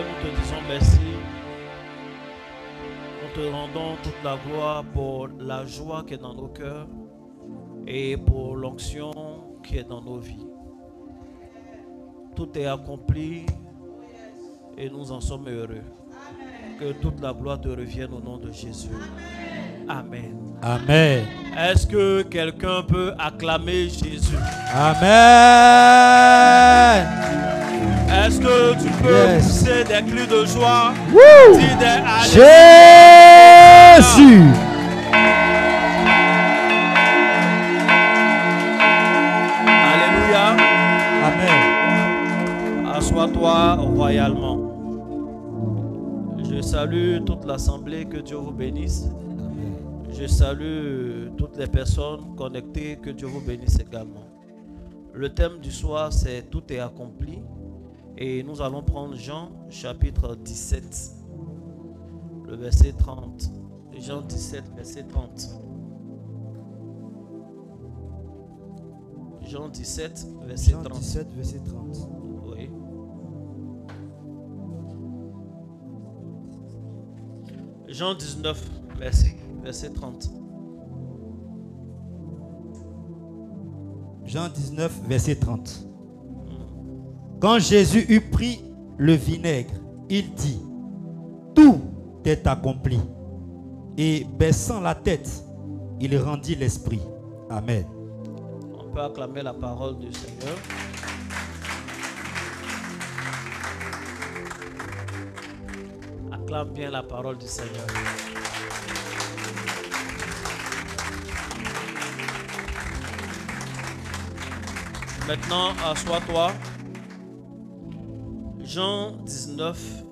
nous te disons merci. Nous te rendons toute la gloire pour la joie qui est dans nos cœurs et pour l'onction qui est dans nos vies. Tout est accompli et nous en sommes heureux. Que toute la gloire te revienne au nom de Jésus. Amen. Amen. Est-ce que quelqu'un peut acclamer Jésus? Amen. Est-ce que tu peux pousser des cris de joie? Dis des Jésus. Alléluia. Amen. Assois-toi royalement. Je salue toute l'assemblée, que Dieu vous bénisse. Je salue toutes les personnes connectées, que Dieu vous bénisse également. Le thème du soir, c'est tout est accompli. Et nous allons prendre Jean chapitre 17, le verset 30. Jean 17, verset 30. Jean 17, verset 30. Jean 17, verset 30. Oui. Jean 19, verset 30. Jean 19, verset 30. Quand Jésus eut pris le vinaigre, il dit, tout est accompli. Et baissant la tête, il rendit l'esprit. Amen. On peut acclamer la parole du Seigneur. Acclame bien la parole du Seigneur. Maintenant, assois-toi. Jean 19,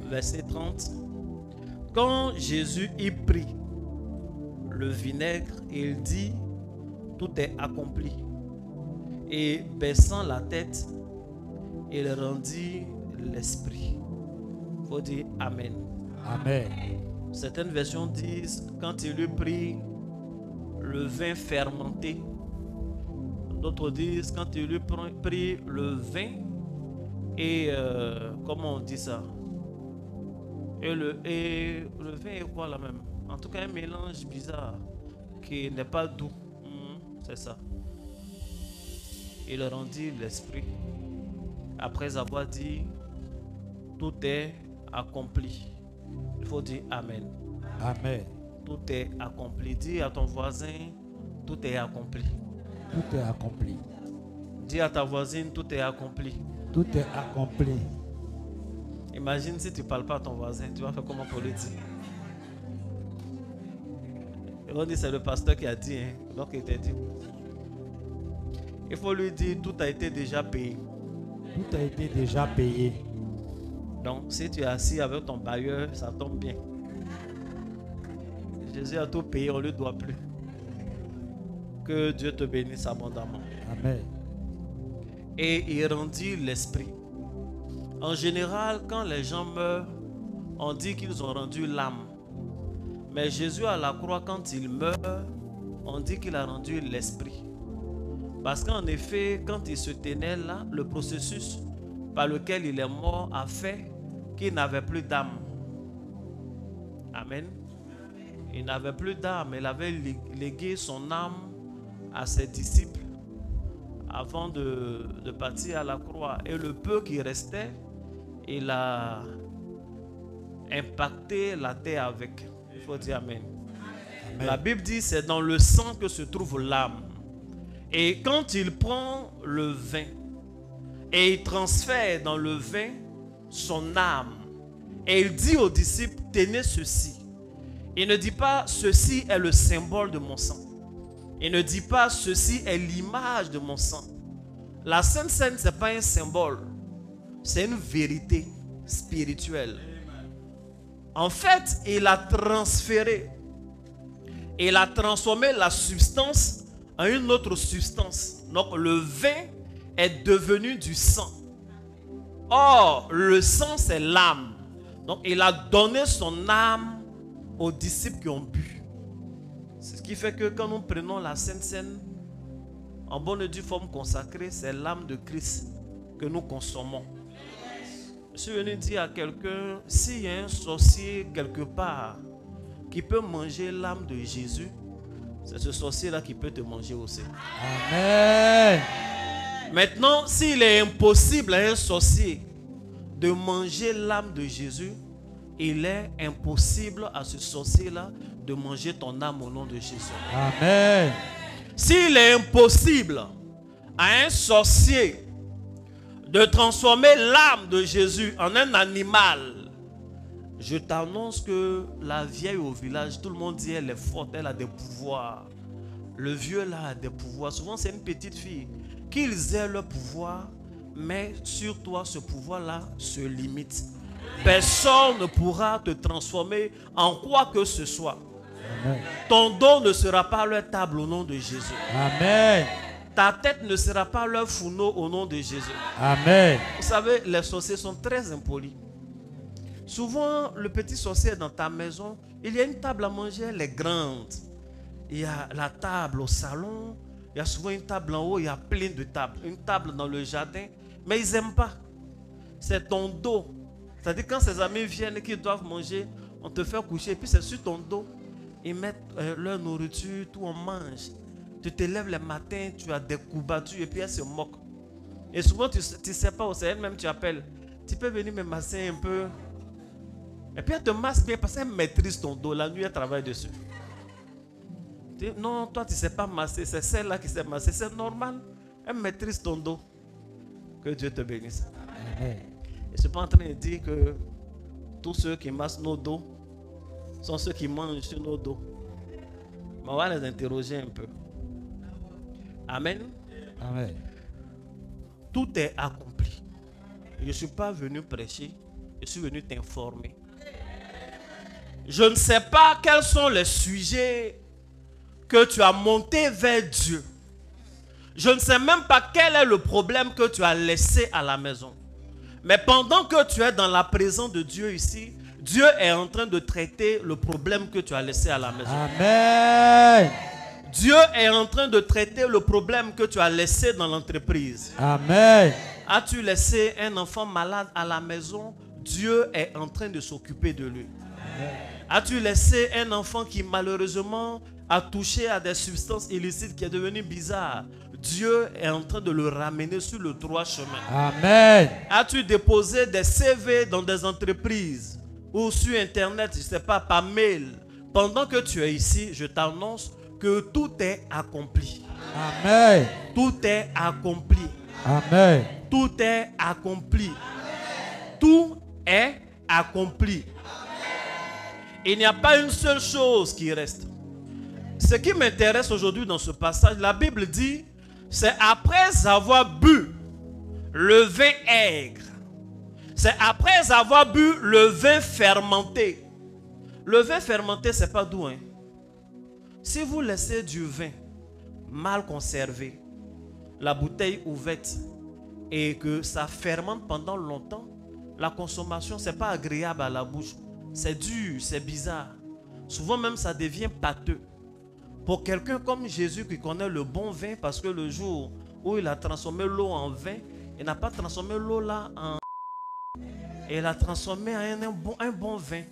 verset 30. Quand Jésus y prit le vinaigre, il dit, tout est accompli. Et baissant la tête, il rendit l'esprit. Il faut dire Amen. Amen. Certaines versions disent, quand il eut pris le vin fermenté. D'autres disent, quand il eut pris le vin et comment on dit ça? Et le vin est quoi là même? En tout cas, un mélange bizarre qui n'est pas doux. C'est ça. Il rendit l'esprit après avoir dit, tout est accompli. Il faut dire Amen. Amen. Tout est accompli. Dis à ton voisin, tout est accompli. Tout est accompli. Dis à ta voisine, tout est accompli. Tout est accompli. Imagine si tu ne parles pas à ton voisin, tu vas faire comment pour lui dire? Ils vont dire c'est le pasteur qui a dit, hein? Donc il t'a dit. Il faut lui dire tout a été déjà payé. Tout a été déjà payé. Donc si tu es assis avec ton bailleur, ça tombe bien. Jésus a tout payé, on ne lui doit plus. Que Dieu te bénisse abondamment. Amen. Et il rendit l'esprit. En général, quand les gens meurent, on dit qu'ils ont rendu l'âme. Mais Jésus à la croix, quand il meurt, on dit qu'il a rendu l'esprit. Parce qu'en effet, quand il se tenait là, le processus par lequel il est mort a fait qu'il n'avait plus d'âme. Amen. Il n'avait plus d'âme. Il avait légué son âme à ses disciples avant de partir à la croix. Et le peu qui restait, il a impacté la terre avec. Il faut dire Amen. Amen. La Bible dit c'est dans le sang que se trouve l'âme. Et quand il prend le vin et il transfère dans le vin son âme et il dit aux disciples, tenez ceci. Il ne dit pas ceci est le symbole de mon sang. Il ne dit pas ceci est l'image de mon sang. La Sainte Seine, ce n'est pas un symbole. C'est une vérité spirituelle. En fait, il a transféré. Il a transformé la substance en une autre substance. Donc le vin est devenu du sang. Or, le sang, c'est l'âme. Donc il a donné son âme aux disciples qui ont bu. C'est ce qui fait que quand nous prenons la Sainte Seine, en bonne et due forme consacrée, c'est l'âme de Christ que nous consommons. Je suis venu dire à quelqu'un, s'il y a un sorcier quelque part qui peut manger l'âme de Jésus, c'est ce sorcier-là qui peut te manger aussi. Amen. Maintenant, s'il est impossible à un sorcier de manger l'âme de Jésus, il est impossible à ce sorcier-là de manger ton âme au nom de Jésus. Amen. S'il est impossible à un sorcier de transformer l'âme de Jésus en un animal, je t'annonce que la vieille au village, tout le monde dit elle est forte, elle a des pouvoirs. Le vieux là a des pouvoirs. Souvent c'est une petite fille. Qu'ils aient le pouvoir, mais sur toi ce pouvoir-là se limite. Personne ne pourra te transformer en quoi que ce soit. Amen. Ton dos ne sera pas leur table au nom de Jésus. Amen. Ta tête ne sera pas leur fourneau au nom de Jésus. Amen. Vous savez, les sorciers sont très impolis. Souvent, le petit sorcier est dans ta maison. Il y a une table à manger, elle est grande. Il y a la table au salon. Il y a souvent une table en haut, il y a plein de tables. Une table dans le jardin. Mais ils n'aiment pas. C'est ton dos. C'est-à-dire quand ses amis viennent et qu'ils doivent manger, on te fait coucher. Et puis c'est sur ton dos. Ils mettent leur nourriture, tout on mange. Tu te lèves le matin, tu as des courbatures et puis elle se moque. Et souvent tu ne sais pas où c'est elle-même, tu appelles. Tu peux venir me masser un peu. Et puis elle te masse bien parce qu'elle maîtrise ton dos. La nuit, elle travaille dessus. Tu dis, non, toi tu ne sais pas masser, c'est celle-là qui sait masser. C'est normal. Elle maîtrise ton dos. Que Dieu te bénisse. Amen. Et je ne suis pas en train de dire que tous ceux qui massent nos dos sont ceux qui mangent sur nos dos. Mais on va les interroger un peu. Amen. Amen. Tout est accompli. Je ne suis pas venu prêcher, je suis venu t'informer. Je ne sais pas quels sont les sujets que tu as montés vers Dieu. Je ne sais même pas quel est le problème que tu as laissé à la maison. Mais pendant que tu es dans la présence de Dieu ici, Dieu est en train de traiter le problème que tu as laissé à la maison. Amen. Dieu est en train de traiter le problème que tu as laissé dans l'entreprise. Amen. As-tu laissé un enfant malade à la maison? Dieu est en train de s'occuper de lui. As-tu laissé un enfant qui malheureusement a touché à des substances illicites, qui est devenu bizarre? Dieu est en train de le ramener sur le droit chemin. Amen. As-tu déposé des CV dans des entreprises ou sur Internet, je ne sais pas, par mail? Pendant que tu es ici, je t'annonce que tout est accompli. Amen. Tout est accompli. Amen. Tout est accompli. Tout est accompli. Il n'y a pas une seule chose qui reste. Ce qui m'intéresse aujourd'hui dans ce passage, la Bible dit, c'est après avoir bu le vin aigre. C'est après avoir bu le vin fermenté. Le vin fermenté, c'est pas doux, hein? Si vous laissez du vin mal conservé, la bouteille ouverte, et que ça fermente pendant longtemps, la consommation, c'est pas agréable à la bouche. C'est dur, c'est bizarre. Souvent même, ça devient pâteux. Pour quelqu'un comme Jésus qui connaît le bon vin, parce que le jour où il a transformé l'eau en vin, il n'a pas transformé l'eau là en... Et il a transformé en un bon vin.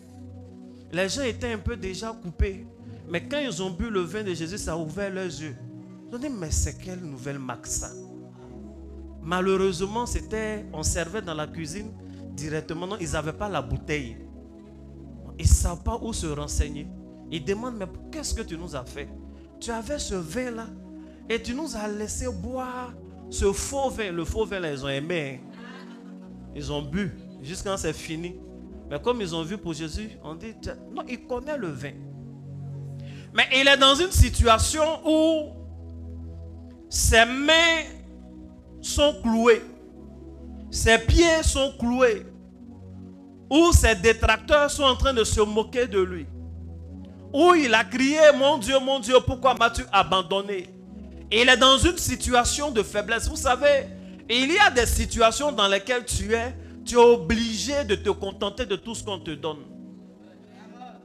Les gens étaient un peu déjà coupés. Mais quand ils ont bu le vin de Jésus, ça a ouvert leurs yeux. Ils ont dit, mais c'est quelle nouvelle marque ça? Malheureusement, on servait dans la cuisine directement. Non, ils n'avaient pas la bouteille. Ils ne savent pas où se renseigner. Ils demandent, mais qu'est-ce que tu nous as fait? Tu avais ce vin-là et tu nous as laissé boire ce faux vin. Le faux vin, là, ils ont aimé. Hein? Ils ont bu jusqu'à quand c'est fini. Mais comme ils ont vu pour Jésus, on dit, non, il connaît le vin. Mais il est dans une situation où ses mains sont clouées, ses pieds sont cloués, où ses détracteurs sont en train de se moquer de lui, où il a crié, mon Dieu, pourquoi m'as-tu abandonné? Et il est dans une situation de faiblesse. Vous savez, il y a des situations dans lesquelles tu es obligé de te contenter de tout ce qu'on te donne.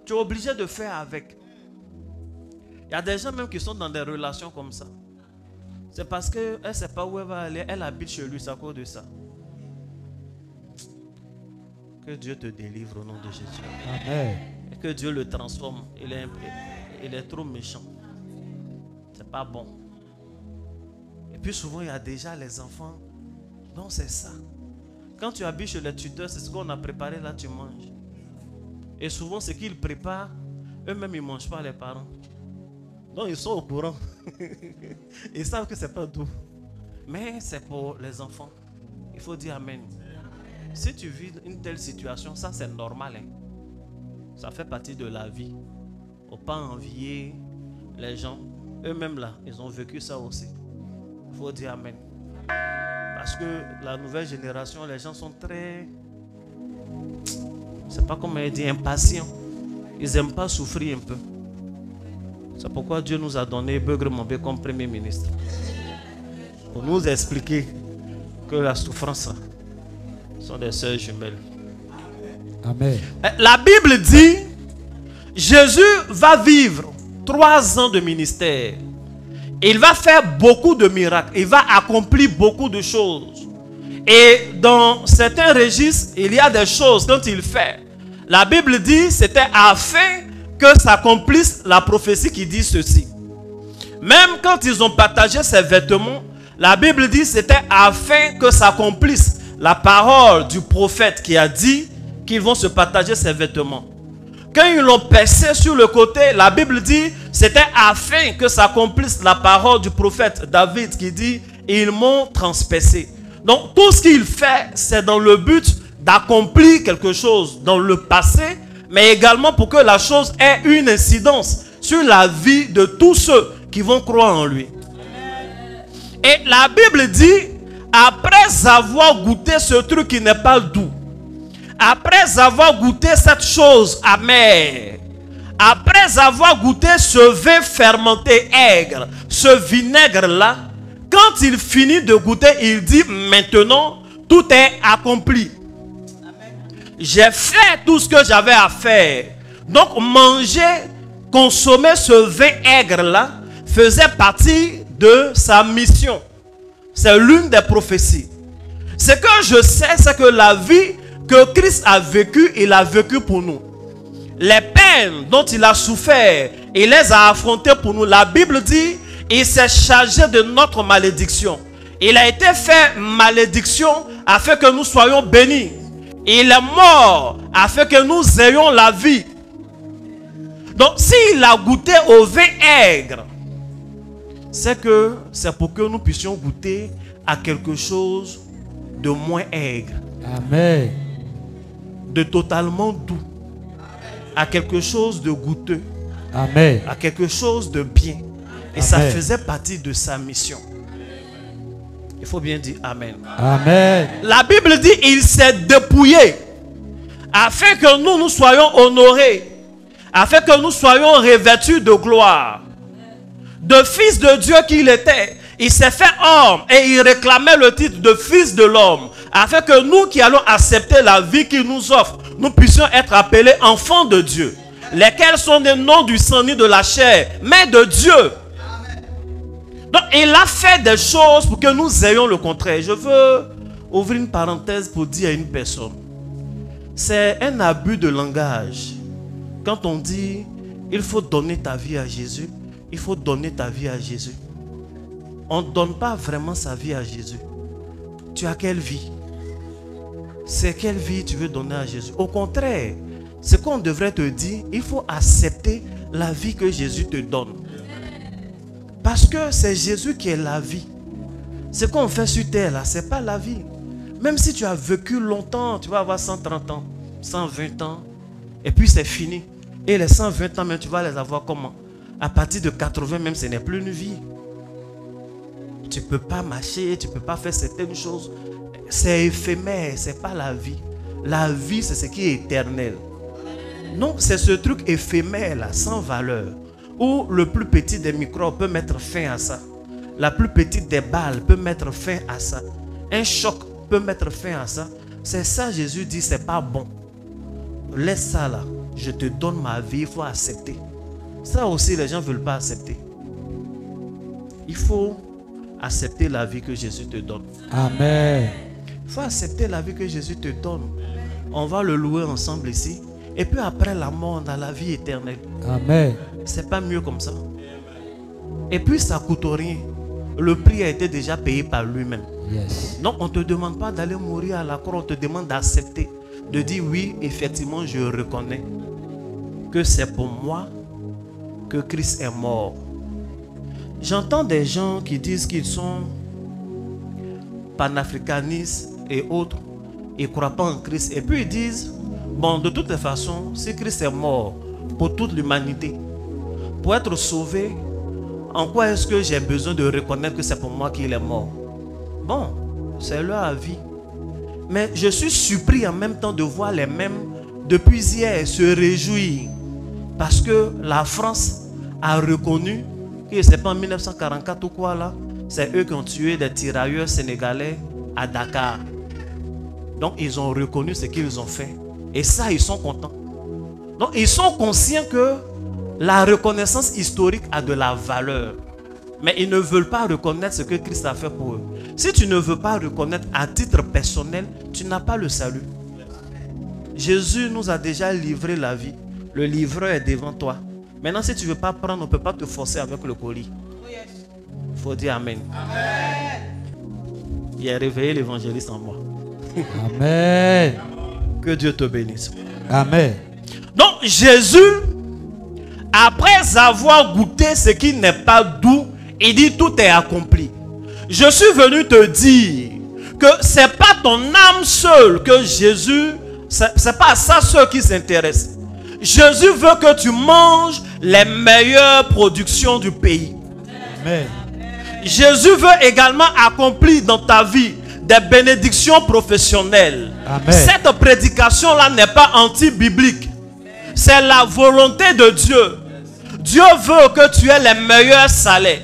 Tu es obligé de faire avec. Il y a des gens même qui sont dans des relations comme ça. C'est parce qu'elle ne sait pas où elle va aller. Elle habite chez lui, c'est à cause de ça. Que Dieu te délivre au nom de Jésus. Amen. Et que Dieu le transforme. Il est trop méchant. C'est pas bon. Et puis souvent, il y a déjà les enfants. Donc c'est ça. Quand tu habites chez les tuteurs, c'est ce qu'on a préparé, là tu manges. Et souvent, ce qu'ils préparent, eux-mêmes, ils ne mangent pas, les parents. Donc ils sont au courant. Ils savent que ce n'est pas doux. Mais c'est pour les enfants. Il faut dire Amen. Si tu vis une telle situation, ça c'est normal. Hein. Ça fait partie de la vie. Il ne faut pas envier les gens. Eux-mêmes là, ils ont vécu ça aussi. Il faut dire Amen. Parce que la nouvelle génération, les gens sont très... C'est pas comme elle dit, impatients. Ils n'aiment pas souffrir un peu. C'est pourquoi Dieu nous a donné Beugre Mambé comme Premier ministre. Pour nous expliquer que la souffrance sont des sœurs jumelles. Amen. La Bible dit, Jésus va vivre 3 ans de ministère. Il va faire beaucoup de miracles. Il va accomplir beaucoup de choses. Et dans certains registres, il y a des choses quand il fait. La Bible dit, c'était afin que s'accomplisse la prophétie qui dit ceci. Même quand ils ont partagé ses vêtements, la Bible dit, c'était afin que s'accomplisse la parole du prophète qui a dit qu'ils vont se partager ses vêtements. Quand ils l'ont percé sur le côté, la Bible dit, c'était afin que s'accomplisse la parole du prophète David qui dit, ils m'ont transpercé. Donc tout ce qu'il fait, c'est dans le but d'accomplir quelque chose dans le passé, mais également pour que la chose ait une incidence sur la vie de tous ceux qui vont croire en lui. Et la Bible dit, après avoir goûté ce truc qui n'est pas doux, après avoir goûté cette chose amère, après avoir goûté ce vin fermenté aigre, ce vinaigre-là, quand il finit de goûter, il dit maintenant, tout est accompli. J'ai fait tout ce que j'avais à faire. Donc manger, consommer ce vin aigre-là faisait partie de sa mission. C'est l'une des prophéties. Ce que je sais, c'est que la vie que Christ a vécue, il a vécu pour nous. Les peines dont il a souffert, il les a affrontées pour nous. La Bible dit, il s'est chargé de notre malédiction. Il a été fait malédiction afin que nous soyons bénis. Il est mort afin que nous ayons la vie. Donc s'il a goûté au vin aigre, c'est pour que nous puissions goûter à quelque chose de moins aigre. Amen. De totalement doux. À quelque chose de goûteux. Amen. À quelque chose de bien. Et ça faisait partie de sa mission. Il faut bien dire Amen. Amen. La Bible dit il s'est dépouillé afin que nous soyons honorés, afin que nous soyons revêtus de gloire. De fils de Dieu qu'il était, il s'est fait homme et il réclamait le titre de fils de l'homme, afin que nous qui allons accepter la vie qu'il nous offre, nous puissions être appelés enfants de Dieu, lesquels sont des noms du sang ni de la chair, mais de Dieu. Donc il a fait des choses pour que nous ayons le contraire. Je veux ouvrir une parenthèse pour dire à une personne, c'est un abus de langage quand on dit il faut donner ta vie à Jésus. Il faut donner ta vie à Jésus. On ne donne pas vraiment sa vie à Jésus. Tu as quelle vie? C'est quelle vie tu veux donner à Jésus? Au contraire, ce qu'on devrait te dire, il faut accepter la vie que Jésus te donne. Parce que c'est Jésus qui est la vie. Ce qu'on fait sur terre là, ce n'est pas la vie. Même si tu as vécu longtemps, tu vas avoir 130 ans, 120 ans, et puis c'est fini. Et les 120 ans, même, tu vas les avoir comment? À partir de 80 même, ce n'est plus une vie. Tu ne peux pas marcher, tu ne peux pas faire certaines choses. C'est éphémère, ce n'est pas la vie. La vie, c'est ce qui est éternel. Non, c'est ce truc éphémère là, sans valeur, où le plus petit des microbes peut mettre fin à ça. La plus petite des balles peut mettre fin à ça. Un choc peut mettre fin à ça. C'est ça, Jésus dit, c'est pas bon. Laisse ça là. Je te donne ma vie, il faut accepter. Ça aussi, les gens ne veulent pas accepter. Il faut accepter la vie que Jésus te donne. Amen. Il faut accepter la vie que Jésus te donne. On va le louer ensemble ici. Et puis après la mort, on a la vie éternelle. Amen. C'est pas mieux comme ça. Et puis ça coûte rien. Le prix a été déjà payé par lui-même. Yes. Donc on ne te demande pas d'aller mourir à la croix. On te demande d'accepter. De dire oui, effectivement, je reconnais que c'est pour moi que Christ est mort. J'entends des gens qui disent qu'ils sont panafricanistes et autres. Ils ne croient pas en Christ. Et puis ils disent, bon, de toutes les façons, si Christ est mort pour toute l'humanité, pour être sauvé, en quoi est-ce que j'ai besoin de reconnaître que c'est pour moi qu'il est mort? Bon, c'est leur avis. Mais je suis surpris en même temps de voir les mêmes, depuis hier, se réjouir. Parce que la France a reconnu que c'est pas en 1944 ou quoi là, c'est eux qui ont tué des tirailleurs sénégalais à Dakar. Donc ils ont reconnu ce qu'ils ont fait. Et ça, ils sont contents. Donc ils sont conscients que la reconnaissance historique a de la valeur. Mais ils ne veulent pas reconnaître ce que Christ a fait pour eux. Si tu ne veux pas reconnaître à titre personnel, tu n'as pas le salut. Jésus nous a déjà livré la vie. Le livreur est devant toi. Maintenant, si tu ne veux pas prendre, on ne peut pas te forcer avec le colis. Il faut dire Amen. Amen. Il a réveillé l'évangéliste en moi. Amen. Que Dieu te bénisse. Amen. Donc Jésus, après avoir goûté ce qui n'est pas doux, il dit tout est accompli. Je suis venu te dire que ce n'est pas ton âme seule que Jésus, c'est pas à ça seul qui s'intéresse. Jésus veut que tu manges les meilleures productions du pays. Amen. Jésus veut également accomplir dans ta vie des bénédictions professionnelles. Amen. Cette prédication-là n'est pas anti-biblique. C'est la volonté de Dieu. Dieu veut que tu aies les meilleurs salaires.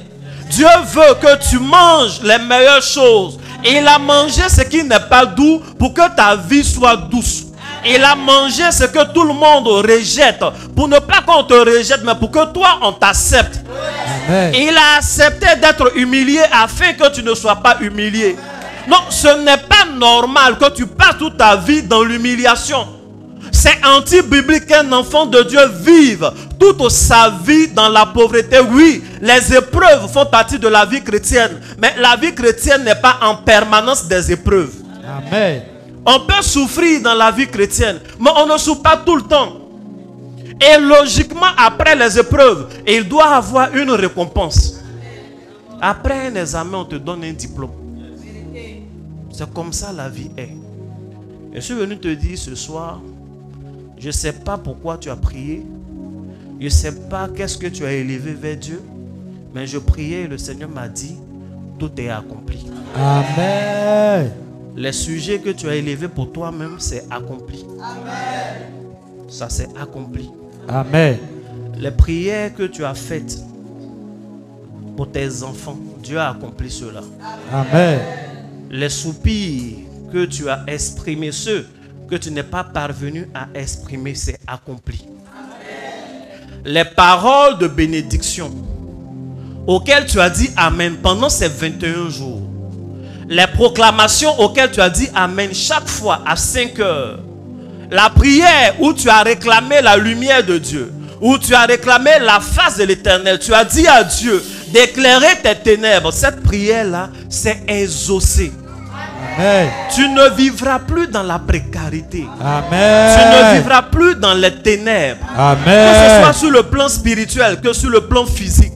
Dieu veut que tu manges les meilleures choses. Et il a mangé ce qui n'est pas doux pour que ta vie soit douce. Il a mangé ce que tout le monde rejette. Pour ne pas qu'on te rejette, mais pour que toi, on t'accepte. Il a accepté d'être humilié afin que tu ne sois pas humilié. Non, ce n'est pas normal que tu passes toute ta vie dans l'humiliation. C'est anti-biblique qu'un enfant de Dieu vive toute sa vie dans la pauvreté. Oui, les épreuves font partie de la vie chrétienne. Mais la vie chrétienne n'est pas en permanence des épreuves. Amen. On peut souffrir dans la vie chrétienne, mais on ne souffre pas tout le temps. Et logiquement, après les épreuves, il doit avoir une récompense. Après un examen, on te donne un diplôme. C'est comme ça la vie est. Je suis venu te dire ce soir, je ne sais pas pourquoi tu as prié. Je ne sais pas qu'est-ce que tu as élevé vers Dieu. Mais je priais et le Seigneur m'a dit, tout est accompli. Amen. Les sujets que tu as élevés pour toi-même, c'est accompli. Amen. Ça, c'est accompli. Amen. Les prières que tu as faites pour tes enfants, Dieu a accompli cela. Amen. Les soupirs que tu as exprimés, ceux que tu n'es pas parvenu à exprimer, c'est accompli. Amen. Les paroles de bénédiction auxquelles tu as dit Amen pendant ces 21 jours, les proclamations auxquelles tu as dit Amen chaque fois à 5 heures, la prière où tu as réclamé la lumière de Dieu, où tu as réclamé la face de l'Éternel, tu as dit à Dieu d'éclairer tes ténèbres, cette prière-là, c'est exaucée. Amen. Tu ne vivras plus dans la précarité. Amen. Tu ne vivras plus dans les ténèbres. Amen. Que ce soit sur le plan spirituel, que sur le plan physique.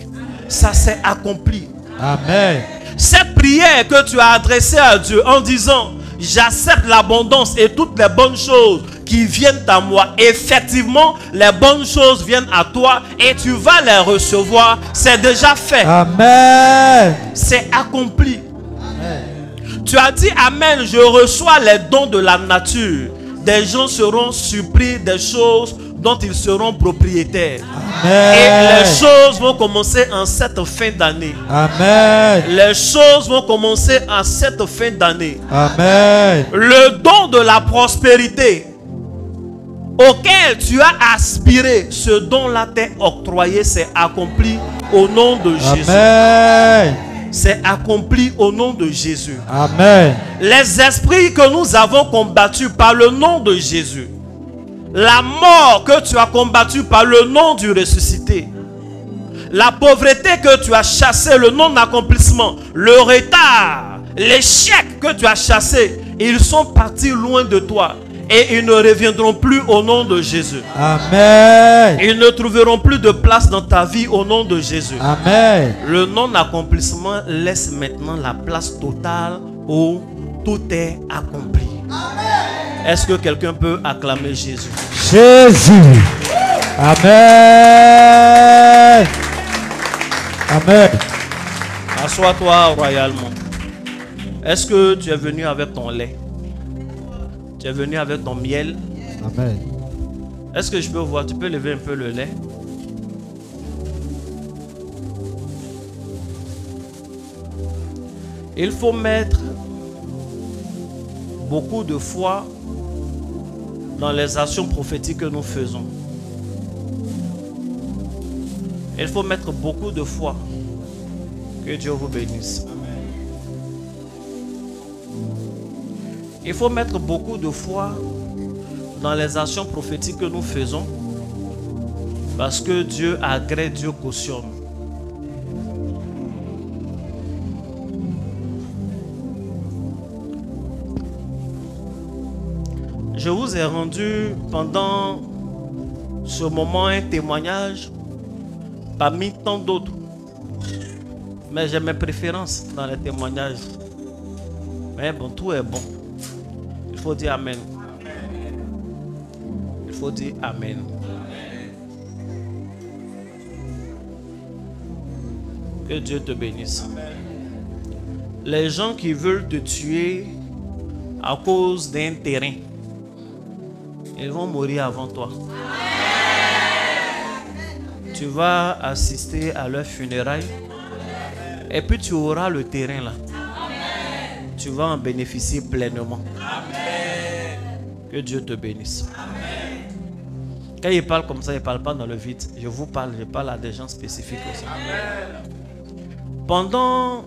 Ça s'est accompli. Amen. Cette prière que tu as adressée à Dieu en disant j'accepte l'abondance et toutes les bonnes choses qui viennent à moi. Effectivement, les bonnes choses viennent à toi et tu vas les recevoir. C'est déjà fait. Amen. C'est accompli. Amen. Tu as dit Amen, je reçois les dons de la nature. Des gens seront surpris des choses dont ils seront propriétaires. Amen. Et les choses vont commencer en cette fin d'année. Amen. Les choses vont commencer en cette fin d'année. Amen. Le don de la prospérité auquel tu as aspiré, ce don-là t'est octroyé, c'est accompli au nom de Jésus. Amen. c'est accompli au nom de Jésus. Amen. Les esprits que nous avons combattus par le nom de Jésus, la mort que tu as combattue par le nom du ressuscité, la pauvreté que tu as chassée, le non-accomplissement, le retard, l'échec que tu as chassé, ils sont partis loin de toi et ils ne reviendront plus au nom de Jésus. Amen. Ils ne trouveront plus de place dans ta vie au nom de Jésus. Amen. Le non-accomplissement laisse maintenant la place totale où tout est accompli. Est-ce que quelqu'un peut acclamer Jésus? Jésus. Amen. Amen. Assois-toi royalement. Est-ce que tu es venu avec ton lait? Tu es venu avec ton miel? Amen. Est-ce que je peux voir? Tu peux lever un peu le lait? Il faut mettre beaucoup de foi dans les actions prophétiques que nous faisons. Il faut mettre beaucoup de foi. Que Dieu vous bénisse. Il faut mettre beaucoup de foi dans les actions prophétiques que nous faisons. Parce que Dieu agrée, Dieu cautionne. Je vous ai rendu pendant ce moment un témoignage parmi tant d'autres. Mais j'ai mes préférences dans les témoignages. Mais bon, tout est bon. Il faut dire Amen. Il faut dire Amen. Que Dieu te bénisse. Les gens qui veulent te tuer à cause d'un terrain, ils vont mourir avant toi. Tu vas assister à leur funérailles et puis tu auras le terrain là. Tu vas en bénéficier pleinement. Que Dieu te bénisse. Quand il parle comme ça, il ne parle pas dans le vide. Je parle à des gens spécifiques aussi. Pendant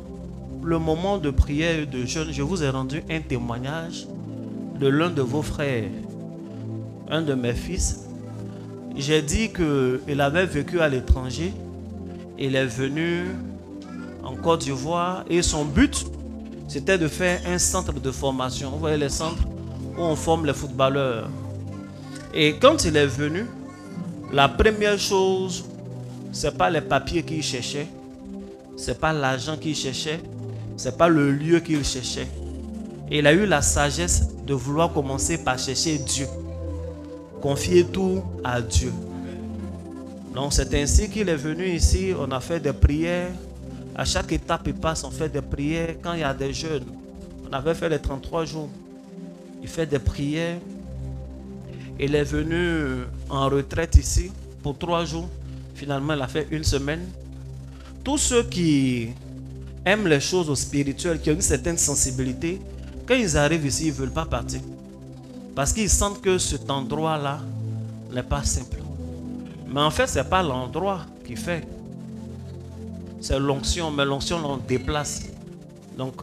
le moment de prière et de jeûne, je vous ai rendu un témoignage de l'un de vos frères, un de mes fils. J'ai dit qu'il avait vécu à l'étranger. Il est venu en Côte d'Ivoire et son but, c'était de faire un centre de formation. Vous voyez les centres où on forme les footballeurs. Et quand il est venu, la première chose, ce n'est pas les papiers qu'il cherchait, ce n'est pas l'argent qu'il cherchait, ce n'est pas le lieu qu'il cherchait. Et il a eu la sagesse de vouloir commencer par chercher Dieu. Confier tout à Dieu. Donc c'est ainsi qu'il est venu ici. On a fait des prières. À chaque étape il passe, on fait des prières. Quand il y a des jeûnes, on avait fait les 33 jours. Il fait des prières. Il est venu en retraite ici pour 3 jours. Finalement, il a fait 1 semaine. Tous ceux qui aiment les choses spirituelles, qui ont une certaine sensibilité, quand ils arrivent ici, ils ne veulent pas partir. Parce qu'ils sentent que cet endroit-là n'est pas simple. Mais en fait, ce n'est pas l'endroit qui fait. C'est l'onction, mais l'onction, on déplace. Donc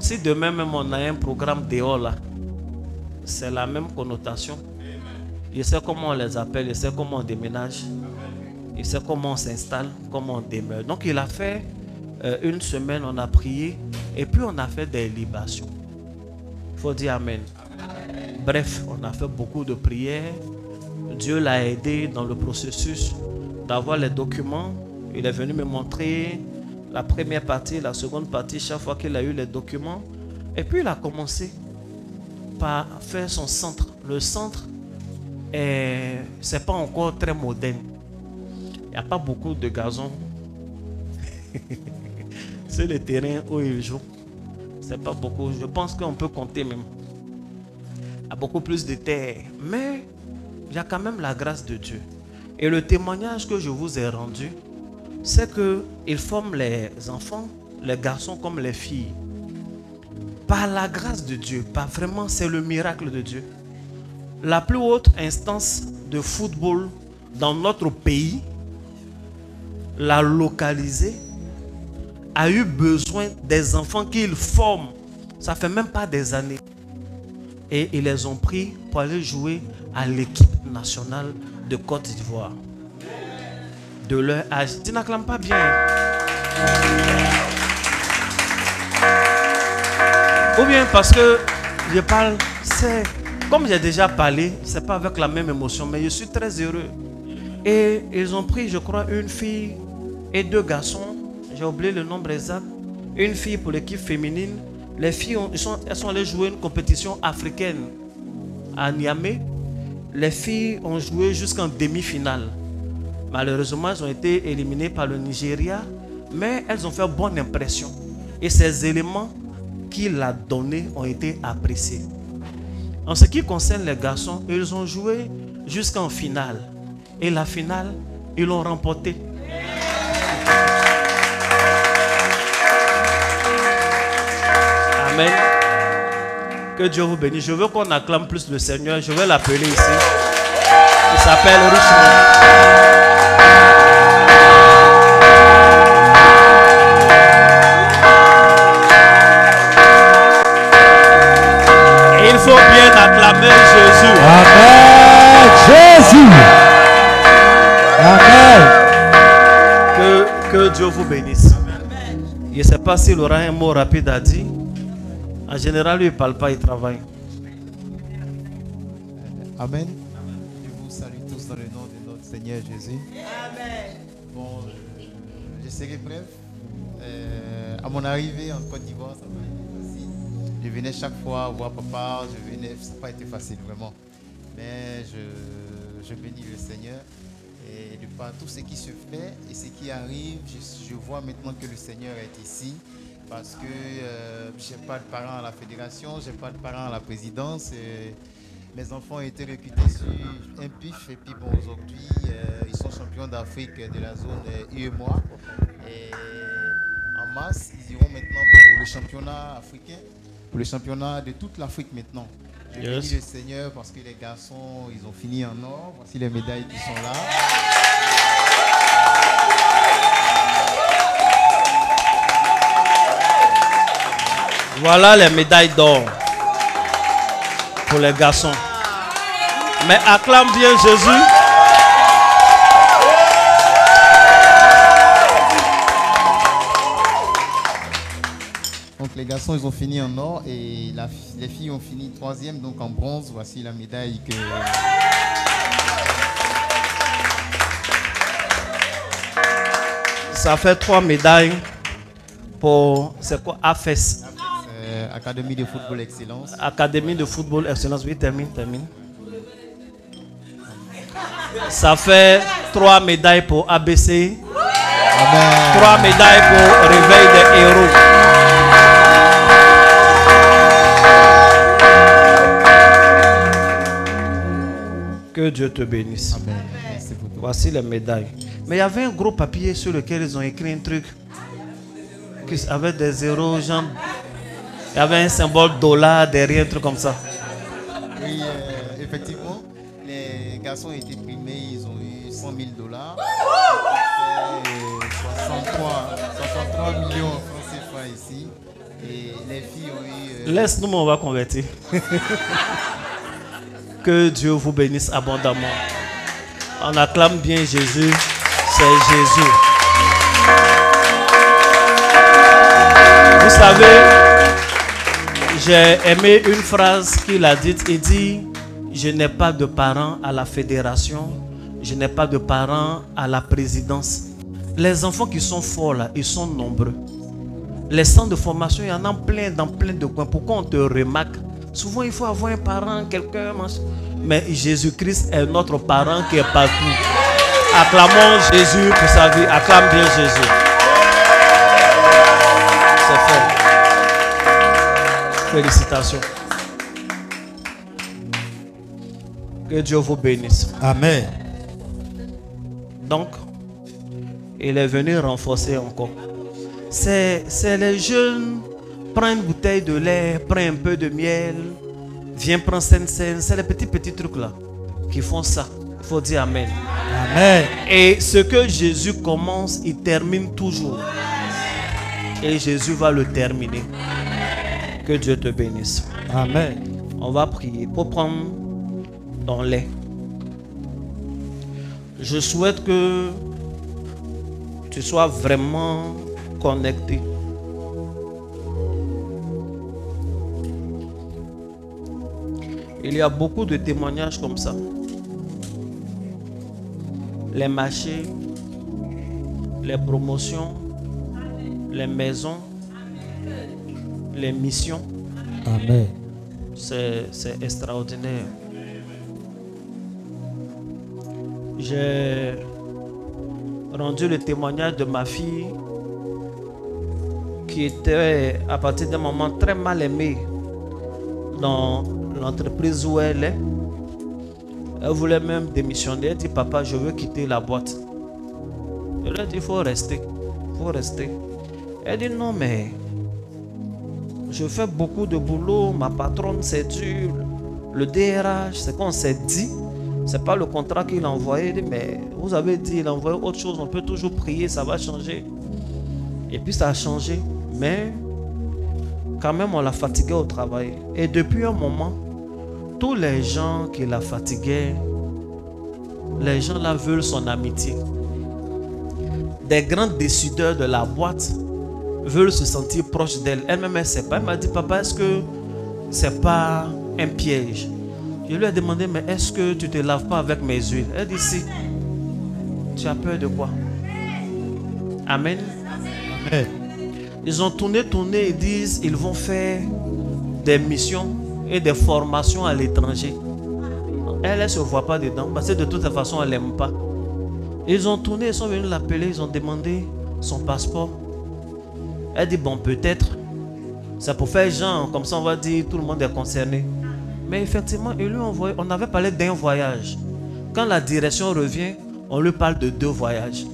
si demain même on a un programme dehors là, c'est la même connotation. Il sait comment on les appelle, il sait comment on déménage, il sait comment on s'installe, comment on demeure. Donc il a fait 1 semaine, on a prié et puis on a fait des libations. Il faut dire Amen. Bref, on a fait beaucoup de prières. Dieu l'a aidé dans le processus d'avoir les documents. Il est venu me montrer la première partie, la seconde partie, chaque fois qu'il a eu les documents. Et puis il a commencé par faire son centre. Le centre, c'est pas encore très moderne. Il n'y a pas beaucoup de gazon. C'est le terrain où il joue. C'est pas beaucoup. Je pense qu'on peut compter même. Il y a beaucoup plus de terre. Mais il y a quand même la grâce de Dieu. Et le témoignage que je vous ai rendu, c'est qu'il forme les enfants, les garçons comme les filles. Par la grâce de Dieu, pas vraiment, c'est le miracle de Dieu. La plus haute instance de football dans notre pays, l'a localisé, a eu besoin des enfants qu'il forme. Ça fait même pas des années. Et ils les ont pris pour aller jouer à l'équipe nationale de Côte d'Ivoire. De leur âge. Tu n'acclames pas bien. Ou bien parce que je parle, c'est comme j'ai déjà parlé, c'est pas avec la même émotion, mais je suis très heureux. Et ils ont pris, je crois, une fille et 2 garçons. J'ai oublié le nombre exact. Une fille pour l'équipe féminine. Les filles, elles sont allées jouer une compétition africaine à Niamey. Les filles ont joué jusqu'en demi-finale. Malheureusement, elles ont été éliminées par le Nigeria, mais elles ont fait bonne impression. Et ces éléments qu'il a donnés ont été appréciés. En ce qui concerne les garçons, ils ont joué jusqu'en finale. Et la finale, ils l'ont remportée. Amen. Que Dieu vous bénisse. Je veux qu'on acclame plus le Seigneur. Je vais l'appeler ici. Il s'appelle Richmond. Il faut bien acclamer Jésus. Amen. Jésus. Amen. Que Dieu vous bénisse. Je ne sais pas s'il aura un mot rapide à dire. En général, lui, il ne parle pas, il travaille. Amen. Je vous salue tous dans le nom de notre Seigneur Jésus. Amen. Bon, je serai bref. À mon arrivée en Côte d'Ivoire, ça m'a été facile. Je venais chaque fois voir papa, ça n'a pas été facile vraiment. Mais je bénis le Seigneur. Et de par tout ce qui se fait et ce qui arrive, je vois maintenant que le Seigneur est ici. Parce que je n'ai pas de parents à la fédération, je n'ai pas de parents à la présidence. Mes enfants ont été recrutés sur un pif. Et puis bon, aujourd'hui, ils sont champions d'Afrique de la zone UEMOA. Et en mars, ils iront maintenant pour le championnat africain, pour le championnat de toute l'Afrique maintenant. Je bénis le Seigneur parce que les garçons, ils ont fini en or. Voici les médailles qui sont là. Voilà les médailles d'or pour les garçons. Mais acclame bien Jésus. Donc les garçons, ils ont fini en or et les filles ont fini 3e, donc en bronze. Voici la médaille que... Ça fait 3 médailles pour... C'est quoi? AFES. Académie de football excellence. Académie de football excellence. Oui, termine. Ça fait 3 médailles pour ABC. Amen. 3 médailles pour Réveil des héros. Que Dieu te bénisse. Amen. Merci beaucoup. Voici les médailles. Mais il y avait un gros papier sur lequel ils ont écrit un truc avec des zéros, genre. Il y avait un symbole dollar derrière, un truc comme ça. Oui, effectivement, les garçons ont été primés, ils ont eu $100 000. 63 millions en francs CFA ici. Et les filles ont eu... Laisse-nous, on va convertir. Que Dieu vous bénisse abondamment. On acclame bien Jésus. C'est Jésus. Vous savez... J'ai aimé une phrase qu'il a dite. Il dit: je n'ai pas de parents à la fédération, je n'ai pas de parents à la présidence. Les enfants qui sont forts là, ils sont nombreux. Les centres de formation, il y en a plein dans plein de coins. Pourquoi on te remarque? Souvent il faut avoir un parent, quelqu'un. Mais Jésus-Christ est notre parent qui est partout. Acclamons Jésus pour sa vie. Acclame bien Jésus. C'est fait. Félicitations. Que Dieu vous bénisse. Amen. Donc, il est venu renforcer encore. C'est les jeunes. Prends une bouteille de lait, prends un peu de miel, viens prendre scène. C'est les petits trucs là qui font ça. Il faut dire Amen. Amen. Et ce que Jésus commence, il termine toujours. Et Jésus va le terminer. Que Dieu te bénisse. Amen. On va prier pour prendre ton lait. Je souhaite que tu sois vraiment connecté. Il y a beaucoup de témoignages comme ça. Les marchés, les promotions, les maisons, les missions. Amen. C'est extraordinaire. J'ai rendu le témoignage de ma fille qui était à partir d'un moment très mal aimée dans l'entreprise où elle est. Elle voulait même démissionner. Elle dit, papa, je veux quitter la boîte. Je lui ai dit, il faut rester. Il faut rester. Elle dit, non, mais je fais beaucoup de boulot. Ma patronne, c'est dur. Le DRH, c'est qu'on s'est dit. C'est pas le contrat qu'il a envoyé. Il dit, mais vous avez dit, il a envoyé autre chose. On peut toujours prier, ça va changer. Et puis ça a changé. Mais quand même, on l'a fatigué au travail. Et depuis un moment, tous les gens qui la fatiguaient, les gens là veulent son amitié. Des grands décideurs de la boîte veulent se sentir proches d'elle. Elle-même, elle ne sait pas. Elle m'a dit, papa, est-ce que c'est pas un piège? Je lui ai demandé, mais est-ce que tu ne te laves pas avec mes huiles? Elle dit, si. Tu as peur de quoi? Amen. Amen. Ils ont tourné, ils disent, ils vont faire des missions et des formations à l'étranger. Elle ne se voit pas dedans parce que de toute façon, elle n'aime pas. Ils ont tourné, ils sont venus l'appeler, ils ont demandé son passeport. Elle dit, bon, peut-être, c'est pour faire genre, comme ça on va dire, tout le monde est concerné. Mais effectivement, ils lui ont envoyé, on avait parlé d'un voyage. Quand la direction revient, on lui parle de 2 voyages.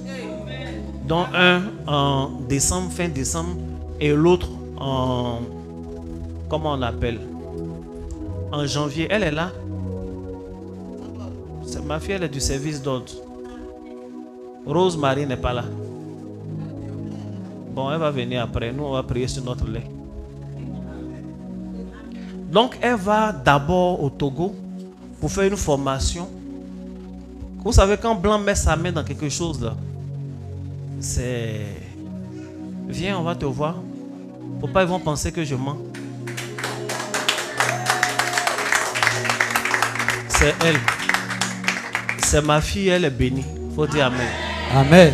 Dont un en décembre, fin décembre, et l'autre en, comment on appelle, en janvier. Elle est là. Ma fille, elle est du service d'ordre. Rose-Marie n'est pas là. Bon, elle va venir après. Nous, on va prier sur notre lait. Donc, elle va d'abord au Togo pour faire une formation. Vous savez, quand Blanc met sa main dans quelque chose, là, c'est... Viens, on va te voir. Pour pas ils vont penser que je mens. C'est elle. C'est ma fille, elle est bénie. Faut dire amen. Amen.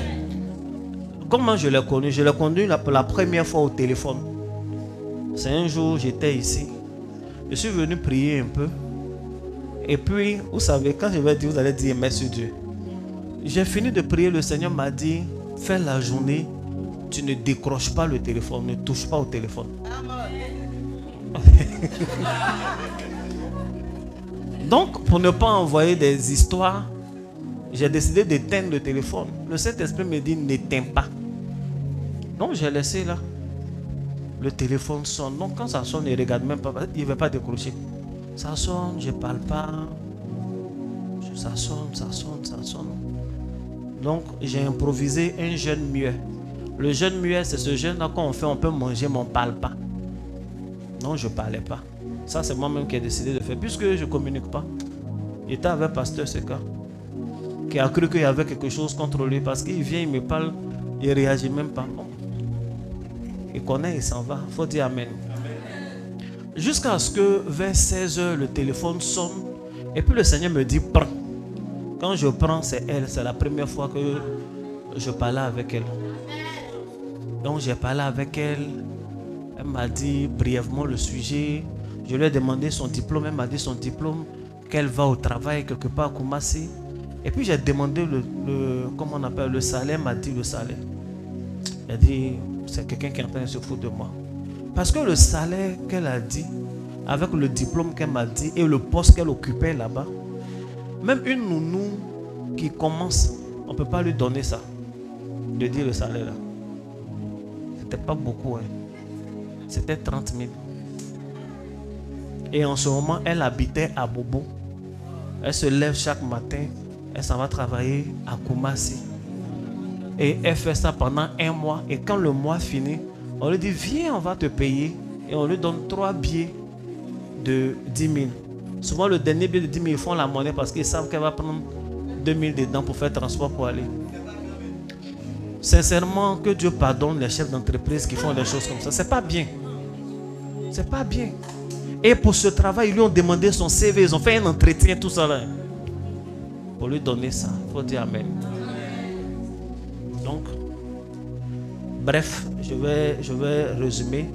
Comment je l'ai connue? Je l'ai connue la première fois au téléphone. C'est un jour, j'étais ici. Je suis venu prier un peu. Et puis, vous savez, quand je vais dire, vous allez dire merci Dieu. J'ai fini de prier, le Seigneur m'a dit, fais la journée, tu ne décroches pas le téléphone, ne touche pas au téléphone. Donc, pour ne pas envoyer des histoires, j'ai décidé d'éteindre le téléphone. Le Saint-Esprit me dit, n'éteins pas. Donc, j'ai laissé là. Le téléphone sonne. Donc, quand ça sonne, il ne regarde même pas. Il ne veut pas décrocher. Ça sonne, je ne parle pas. Ça sonne, ça sonne, ça sonne. Donc, j'ai improvisé un jeûne muet. Le jeûne muet, c'est ce jeûne-là qu'on fait, on peut manger, mais on ne parle pas. Non, je ne parlais pas. Ça, c'est moi-même qui ai décidé de faire. Puisque je ne communique pas. J'étais avec Pasteur Seka, qui a cru qu'il y avait quelque chose contre lui. Parce qu'il vient, il me parle, il ne réagit même pas. Non. Il connaît, il s'en va. Il faut dire amen. Jusqu'à ce que vers 16h, le téléphone sonne. Et puis le Seigneur me dit, prends. Quand je prends, c'est elle. C'est la première fois que je parlais avec elle. Donc j'ai parlé avec elle. Elle m'a dit brièvement le sujet. Je lui ai demandé son diplôme. Elle m'a dit son diplôme, qu'elle va au travail quelque part à Koumassi. Et puis j'ai demandé comment on appelle, le salaire. Elle m'a dit le salaire. Elle a dit, c'est quelqu'un qui est en train de se foutre de moi. Parce que le salaire qu'elle a dit, avec le diplôme qu'elle m'a dit et le poste qu'elle occupait là-bas, même une nounou qui commence, on ne peut pas lui donner ça, de dire le salaire là. C'était pas beaucoup, hein. C'était 30 000. Et en ce moment, elle habitait à Bobo. Elle se lève chaque matin Elle s'en va travailler à Kumasi. Et elle fait ça pendant 1 mois. Et quand le mois finit, on lui dit, viens, on va te payer. Et on lui donne 3 billets de 10 000. Souvent, le dernier billet de 10 000, ils font la monnaie parce qu'ils savent qu'elle va prendre 2 000 dedans pour faire transport pour aller. Sincèrement, que Dieu pardonne les chefs d'entreprise qui font des choses comme ça. C'est pas bien. C'est pas bien. Et pour ce travail, ils lui ont demandé son CV. Ils ont fait un entretien, tout ça là. Pour lui donner ça. Il faut dire Amen. Donc, bref, je vais résumer.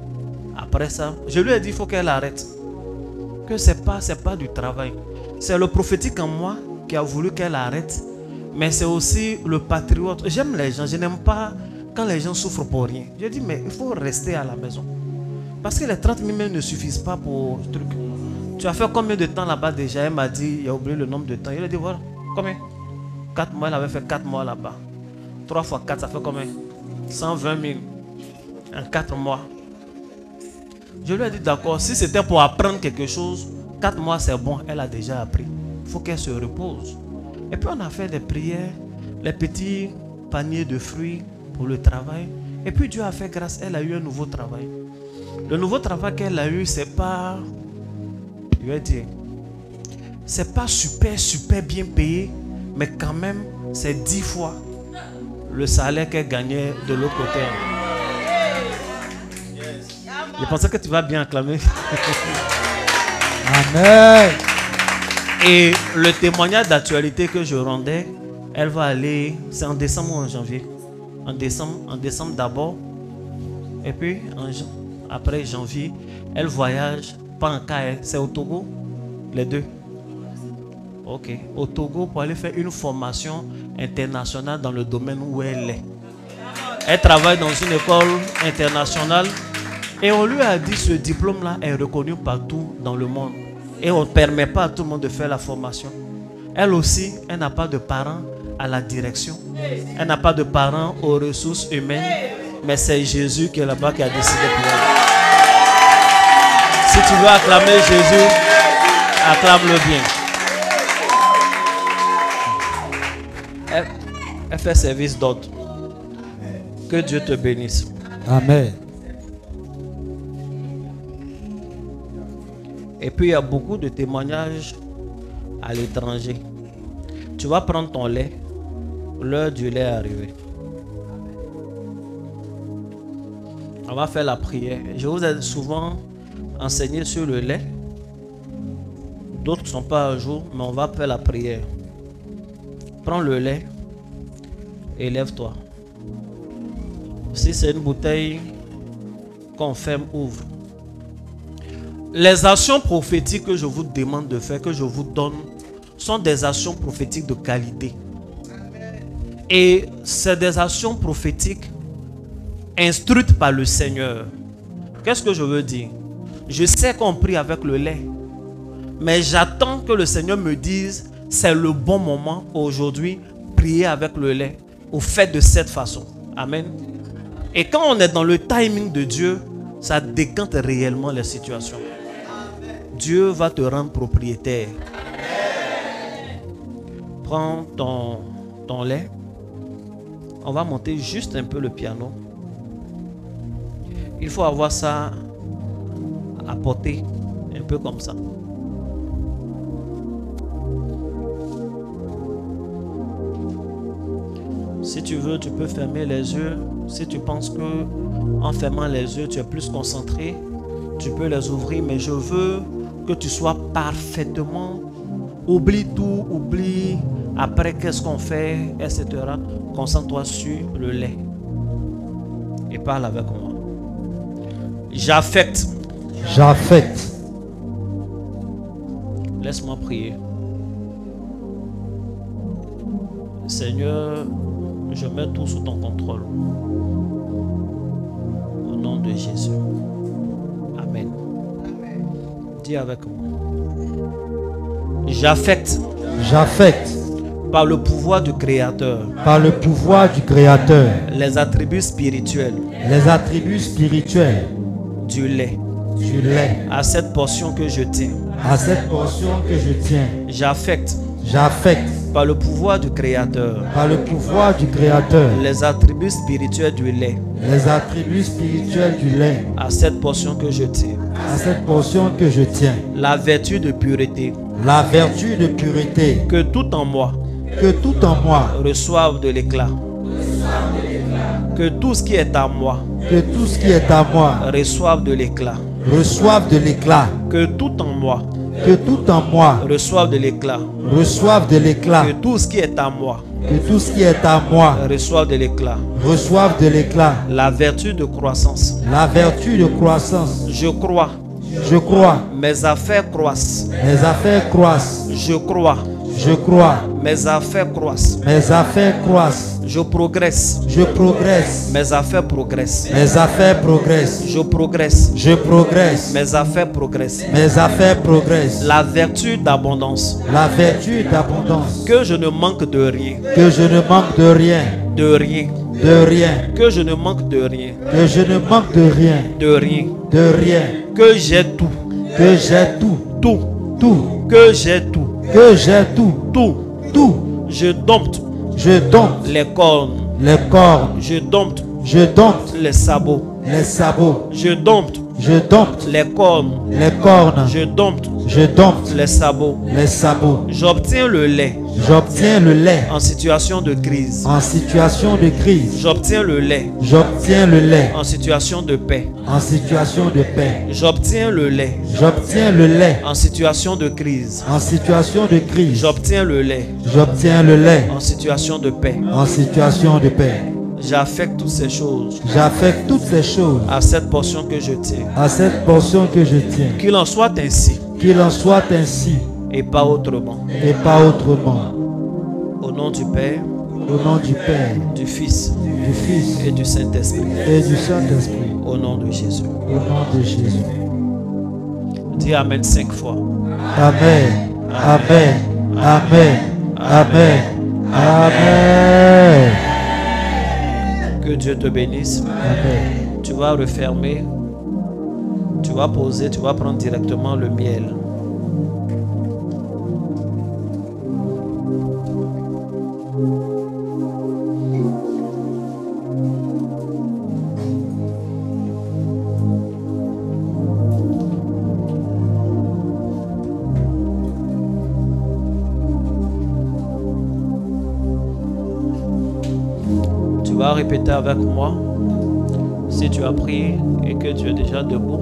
Après ça, je lui ai dit, il faut qu'elle arrête. Que c'est pas du travail. C'est le prophétique en moi qui a voulu qu'elle arrête. Mais c'est aussi le patriote. J'aime les gens. Je n'aime pas quand les gens souffrent pour rien. Je dis, mais il faut rester à la maison. Parce que les 30 000 ne suffisent pas pour ce truc. Tu as fait combien de temps là-bas déjà? Elle m'a dit, il a oublié le nombre de temps. Il a dit, voilà, combien? 4 mois, elle avait fait 4 mois là-bas. 3 fois 4, ça fait combien? 120 000 en 4 mois. Je lui ai dit, d'accord, si c'était pour apprendre quelque chose, 4 mois c'est bon, elle a déjà appris. Il faut qu'elle se repose. Et puis on a fait des prières, les petits paniers de fruits pour le travail. Et puis Dieu a fait grâce, elle a eu un nouveau travail. Le nouveau travail qu'elle a eu, c'est pas, je vais dire, c'est pas super bien payé, mais quand même, c'est 10 fois le salaire qu'elle gagnait de l'autre côté. Je pensais que tu vas bien acclamer. Amen. Et le témoignage d'actualité que je rendais, elle va aller, c'est en décembre ou en janvier? En décembre d'abord. Et puis, après janvier, elle voyage, pas en KL, c'est au Togo, les deux. Ok, au Togo pour aller faire une formation internationale dans le domaine où elle est. Elle travaille dans une école internationale et on lui a dit ce diplôme-là est reconnu partout dans le monde. Et on ne permet pas à tout le monde de faire la formation. Elle aussi, elle n'a pas de parents à la direction. Elle n'a pas de parents aux ressources humaines. Mais c'est Jésus qui est là-bas qui a décidé pour elle. Si tu veux acclamer Jésus, acclame-le bien. Elle fait service d'ordre. Que Dieu te bénisse. Amen. Et puis il y a beaucoup de témoignages à l'étranger. Tu vas prendre ton lait. L'heure du lait est arrivée. On va faire la prière. Je vous ai souvent enseigné sur le lait. D'autres ne sont pas à jour, mais on va faire la prière. Prends le lait et lève-toi. Si c'est une bouteille qu'on ferme, ouvre. Les actions prophétiques que je vous demande de faire, que je vous donne, sont des actions prophétiques de qualité. Et c'est des actions prophétiques instruites par le Seigneur. Qu'est-ce que je veux dire? Je sais qu'on prie avec le lait, mais j'attends que le Seigneur me dise c'est le bon moment aujourd'hui, prier avec le lait, ou faites de cette façon. Amen. Et quand on est dans le timing de Dieu, ça décante réellement les situations. Dieu va te rendre propriétaire. Prends ton lait. On va monter juste un peu le piano. Il faut avoir ça à portée, un peu comme ça. Si tu veux, tu peux fermer les yeux. Si tu penses que en fermant les yeux, tu es plus concentré, tu peux les ouvrir. Mais je veux que tu sois parfaitement. Oublie tout, oublie après qu'est-ce qu'on fait, etc. Concentre-toi sur le lait. Et parle avec moi. J'affecte. J'affecte. Laisse-moi prier. Seigneur, je mets tout sous ton contrôle. Au nom de Jésus. Amen. Dis avec moi. J'affecte. J'affecte. Par le pouvoir du Créateur. Par le pouvoir du Créateur. Les attributs spirituels. Les attributs spirituels. Du lait. Du lait. À cette portion que je tiens. À cette portion que je tiens. J'affecte. J'affecte. par le pouvoir du Créateur, par le pouvoir du Créateur, les attributs spirituels du lait, les attributs spirituels du lait, à cette portion que je tiens, à cette portion que je tiens, la vertu de pureté, la vertu de pureté, que tout en moi que tout en moi, reçoive de l'éclat, que tout ce qui est à moi que tout ce qui est à moi, reçoive de l'éclat, reçoive de l'éclat, que tout en moi que tout en moi, reçoive de l'éclat, reçoive de l'éclat, que tout ce qui est à moi que tout ce qui est à moi, reçoive de l'éclat, reçoive de l'éclat, la vertu de croissance. la vertu de croissance. Je crois, Je crois, mes affaires croissent. mes affaires croissent. Je crois, Je crois, mes affaires croissent. mes affaires croissent. Je progresse, Je progresse, mes affaires progressent. mes affaires progressent. Je progresse, Je progresse, mes affaires progressent. mes affaires progressent. La vertu d'abondance, La vertu d'abondance, que je ne manque de rien, que je ne manque de rien, de rien, de rien, que je ne manque de rien, que je ne manque de rien, de rien, de rien, que j'ai tout, que j'ai tout, tout, tout, que j'ai tout, que j'ai tout, tout. tout. Je dompte Je dompte les cornes, les cornes, je dompte je dompte les sabots, les sabots, je dompte je dompte les cornes, les cornes, je dompte je dompte les sabots. les sabots. J'obtiens le lait J'obtiens le lait en situation de crise. en situation de crise. J'obtiens le lait J'obtiens le lait en situation de paix. en situation de paix. J'obtiens le lait J'obtiens le lait en situation de crise. en situation de crise. J'obtiens le lait J'obtiens le lait en situation de paix. en situation de paix. J'affecte toutes ces choses J'affecte toutes ces choses à cette portion que je tiens. à cette portion que je tiens. Qu'il en soit ainsi Qu'il en soit ainsi et pas autrement. et pas autrement. Au nom du Père, Au nom du Père, du Fils du Fils et du Saint-Esprit. et du Saint-Esprit. Au nom de Jésus. Au nom de Jésus. Dis Amen 5 fois. Amen. Amen. Amen. Amen. Amen. Que Dieu te bénisse. Amen. Tu vas refermer. Tu vas poser. Tu vas prendre directement le miel. Tu vas répéter avec moi si tu as prié et que tu es déjà debout.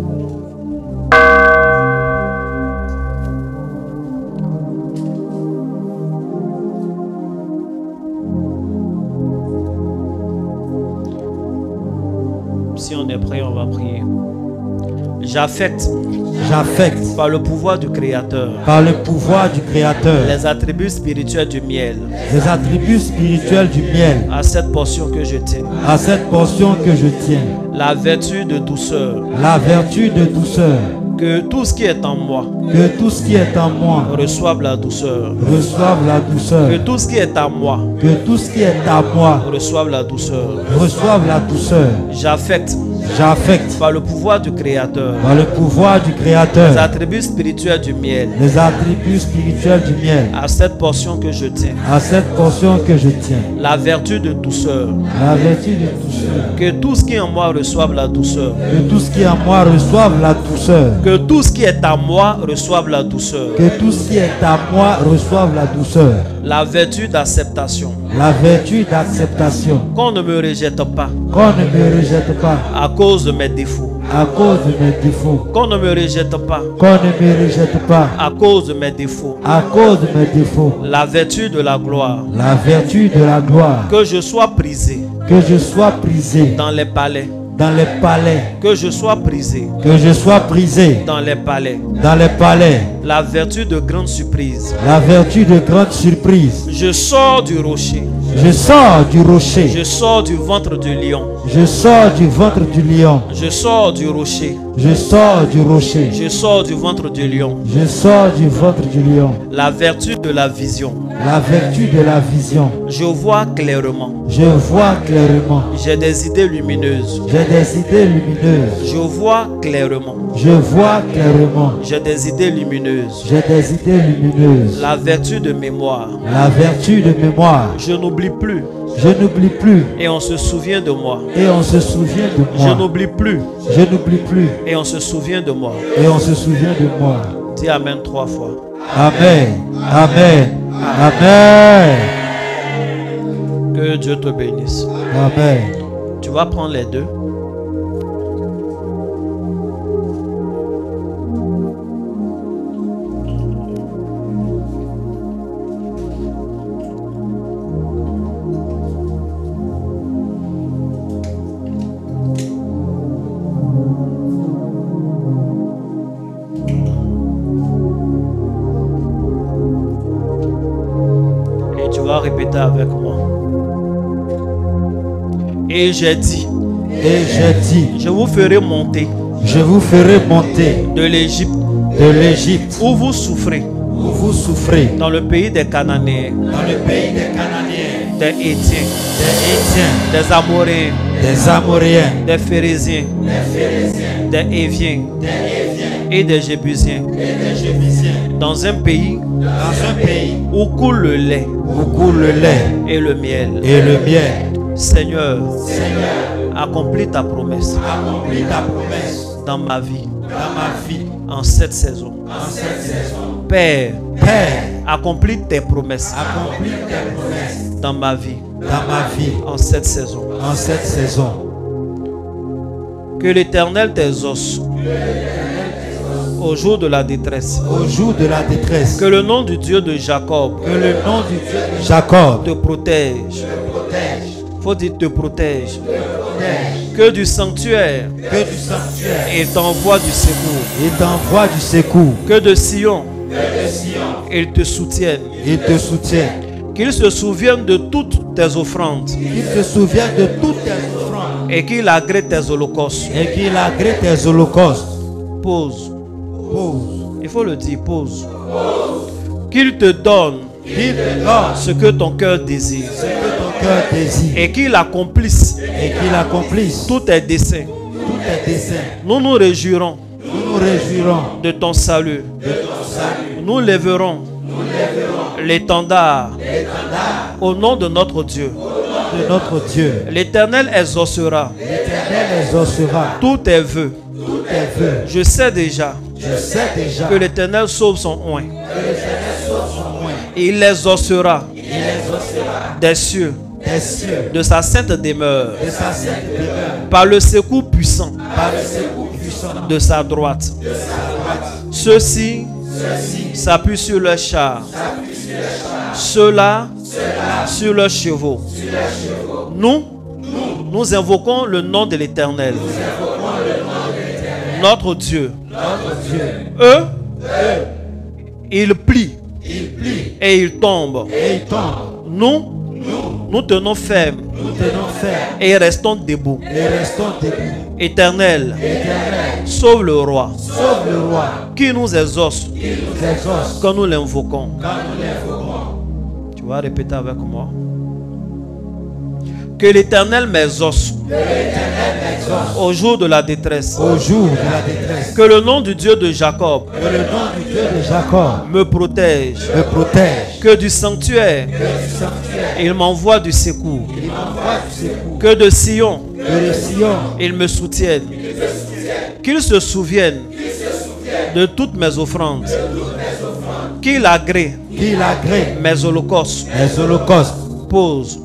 Si on est prêt, on va prier. J'affecte J'affecte par le pouvoir du Créateur par le pouvoir du Créateur les attributs spirituels du miel les attributs spirituels du miel à cette portion que je tiens. à cette portion que je tiens. La vertu de douceur, La vertu de douceur, que tout ce qui est en moi que tout ce qui est en moi reçoive la douceur. reçoive la douceur, Que tout ce qui est à moi que tout ce qui est à moi reçoive la douceur. reçoive la douceur. J'affecte J'affecte par le pouvoir du Créateur par le pouvoir du les Créateur attributs spirituels du miel les attributs spirituels du miel à cette portion que je tiens. à cette portion que je tiens. La vertu de douceur, La vertu de douceur, que tout ce qui est en moi reçoive la douceur. que tout ce qui est en moi reçoive la douceur. Que tout ce qui est à moi reçoive la douceur. Que tout ce qui est à moi reçoive la douceur. La vertu d'acceptation, La vertu d'acceptation. qu'on ne me rejette pas Qu'on ne me rejette pas à cause de mes défauts. à cause de mes défauts. Qu'on ne me rejette pas Qu'on ne me rejette pas à cause de mes défauts. à cause de mes défauts. La vertu de la gloire, La vertu de la gloire. que je sois prisé Que je sois prisé dans les palais. dans les palais. Que je sois prisé Que je sois prisé dans les palais. dans les palais. La vertu de grande surprise. La vertu de grande surprise. Je sors du rocher. Je sors du rocher. Je sors du ventre du lion. Je sors du ventre du lion. Je sors du rocher. Je sors du rocher. Je sors du ventre du lion. Je sors du ventre du lion. La vertu de la vision. La vertu de la vision. Je vois clairement. Je vois clairement. J'ai des idées lumineuses. J'ai des idées lumineuses. Je vois clairement. Je vois clairement. J'ai des idées lumineuses. J'ai des idées lumineuses. La vertu de mémoire. La vertu de mémoire. Je n'oublie plus. Je n'oublie plus. Et on se souvient de moi. Et on se souvient de Je moi. n'oublie plus. Je n'oublie plus. Et on se souvient de moi. Et on se souvient de moi. Dis Amen 3 fois. Amen. Amen. Amen. Que Dieu te bénisse. Amen. Tu vas prendre les deux. Répétez avec moi. Et j'ai dit. Et j'ai dit. Je vous ferai monter. Je vous ferai monter. De l'Égypte. De l'Égypte. Où vous souffrez. Où vous souffrez. Dans le pays des Cananéens. Dans le pays des Cananéens. Des Hétiens. Des Hétiens. Des Amoréens. Des Amoréens. Des Phérésiens. Des Phérésiens. Des Éviens. Des Éviens. Et des Jébusiens. Et des Jébusiens. Dans un pays. Dans un pays. Où coule le lait. Où coule le lait. Et le miel. Et le miel. Seigneur. Seigneur. Accomplis ta promesse. Accomplis ta promesse. Dans ma vie. Dans ma vie. En cette saison. En cette saison. Père. Père. Accomplis tes promesses. Accomplis tes promesses. Dans ma vie. Dans ma vie. En cette saison. En cette saison. Que l'Éternel t'exauce. Au jour de la détresse. Au jour de la détresse. Que le nom du Dieu de Jacob. Que le nom du Dieu de Jacob te protège. Te protège. Faut dire te protège. Te protège. Que du sanctuaire. Que du sanctuaire. Il t'envoie du secours. Il t'envoie du secours. Que de Sion. Que de Sion. Il te soutienne. Il te soutient. Qu'il se souvienne de toutes tes offrandes. Qu'il se souvienne de toutes tes offrandes. Et qu'il agrée tes holocaustes. Et qu'il agrée tes holocaustes. Pause. Pause. Il faut le dire, pause. Qu'il te donne. Qu'il te donne ce que ton cœur désire. Ce que ton cœur désire. Et qu'il accomplisse. Et qu'il accomplisse tous tes desseins. Tous tes desseins. Nous nous réjouirons. Nous nous réjouirons de ton salut. De ton salut. Nous lèverons l'étendard au nom de notre Dieu. De notre Dieu. L'Éternel exaucera. L'Éternel exaucera tous tes vœux. Tous tes vœux. Je sais déjà. Je sais déjà que l'Éternel sauve son oint. Que l'Éternel sauve son oint. Et il exaucera. Il exaucera des cieux. Des cieux. De sa sainte demeure. De sa sainte demeure. Par le secours puissant. Par le secours puissant. De sa droite. De sa droite. Ceux-ci s'appuient sur leurs chars. Ceux-là sur leurs chevaux. Nous invoquons le nom de l'Éternel. Notre Dieu. Eux, ils plient. Et ils tombent. Nous tenons ferme. Et restons debout. Éternel, sauve le roi. Qui nous exauce. Quand nous l'invoquons. Tu vas répéter avec moi. Que l'Éternel m'exauce au jour de la détresse. Que le nom du Dieu de Jacob me protège. Que du sanctuaire il m'envoie du secours. Que de Sion il me soutienne. Qu'il se souvienne de toutes mes offrandes. Qu'il agrée mes holocaustes. Pause.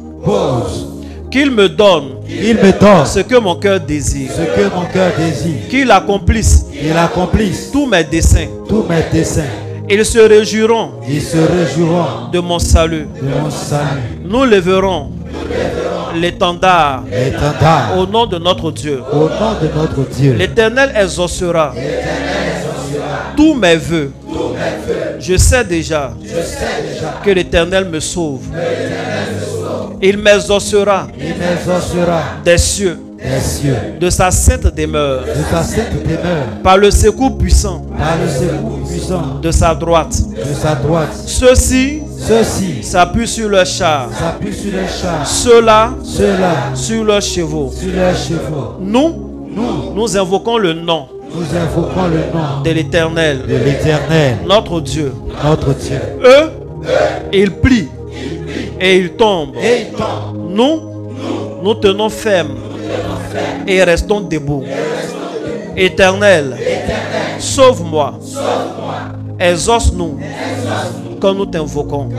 Qu'il me donne ce que mon cœur désire. Qu'il accomplisse tous mes desseins. Ils se réjouiront de mon salut. Nous lèverons l'étendard au nom de notre Dieu. L'Éternel exaucera tous mes vœux. Je sais déjà que l'Éternel me sauve. Il m'exaucera des cieux de sa sainte demeure, par le secours puissant, de sa droite. Ceux-ci s'appuient sur leurs chars, ceux-là sur leurs chevaux. Nous invoquons le nom de l'Éternel, notre Dieu. Eux, ils plient et ils tombent. Nous tenons ferme et restons debout. Éternel, sauve-moi. Exauce-nous quand nous t'invoquons.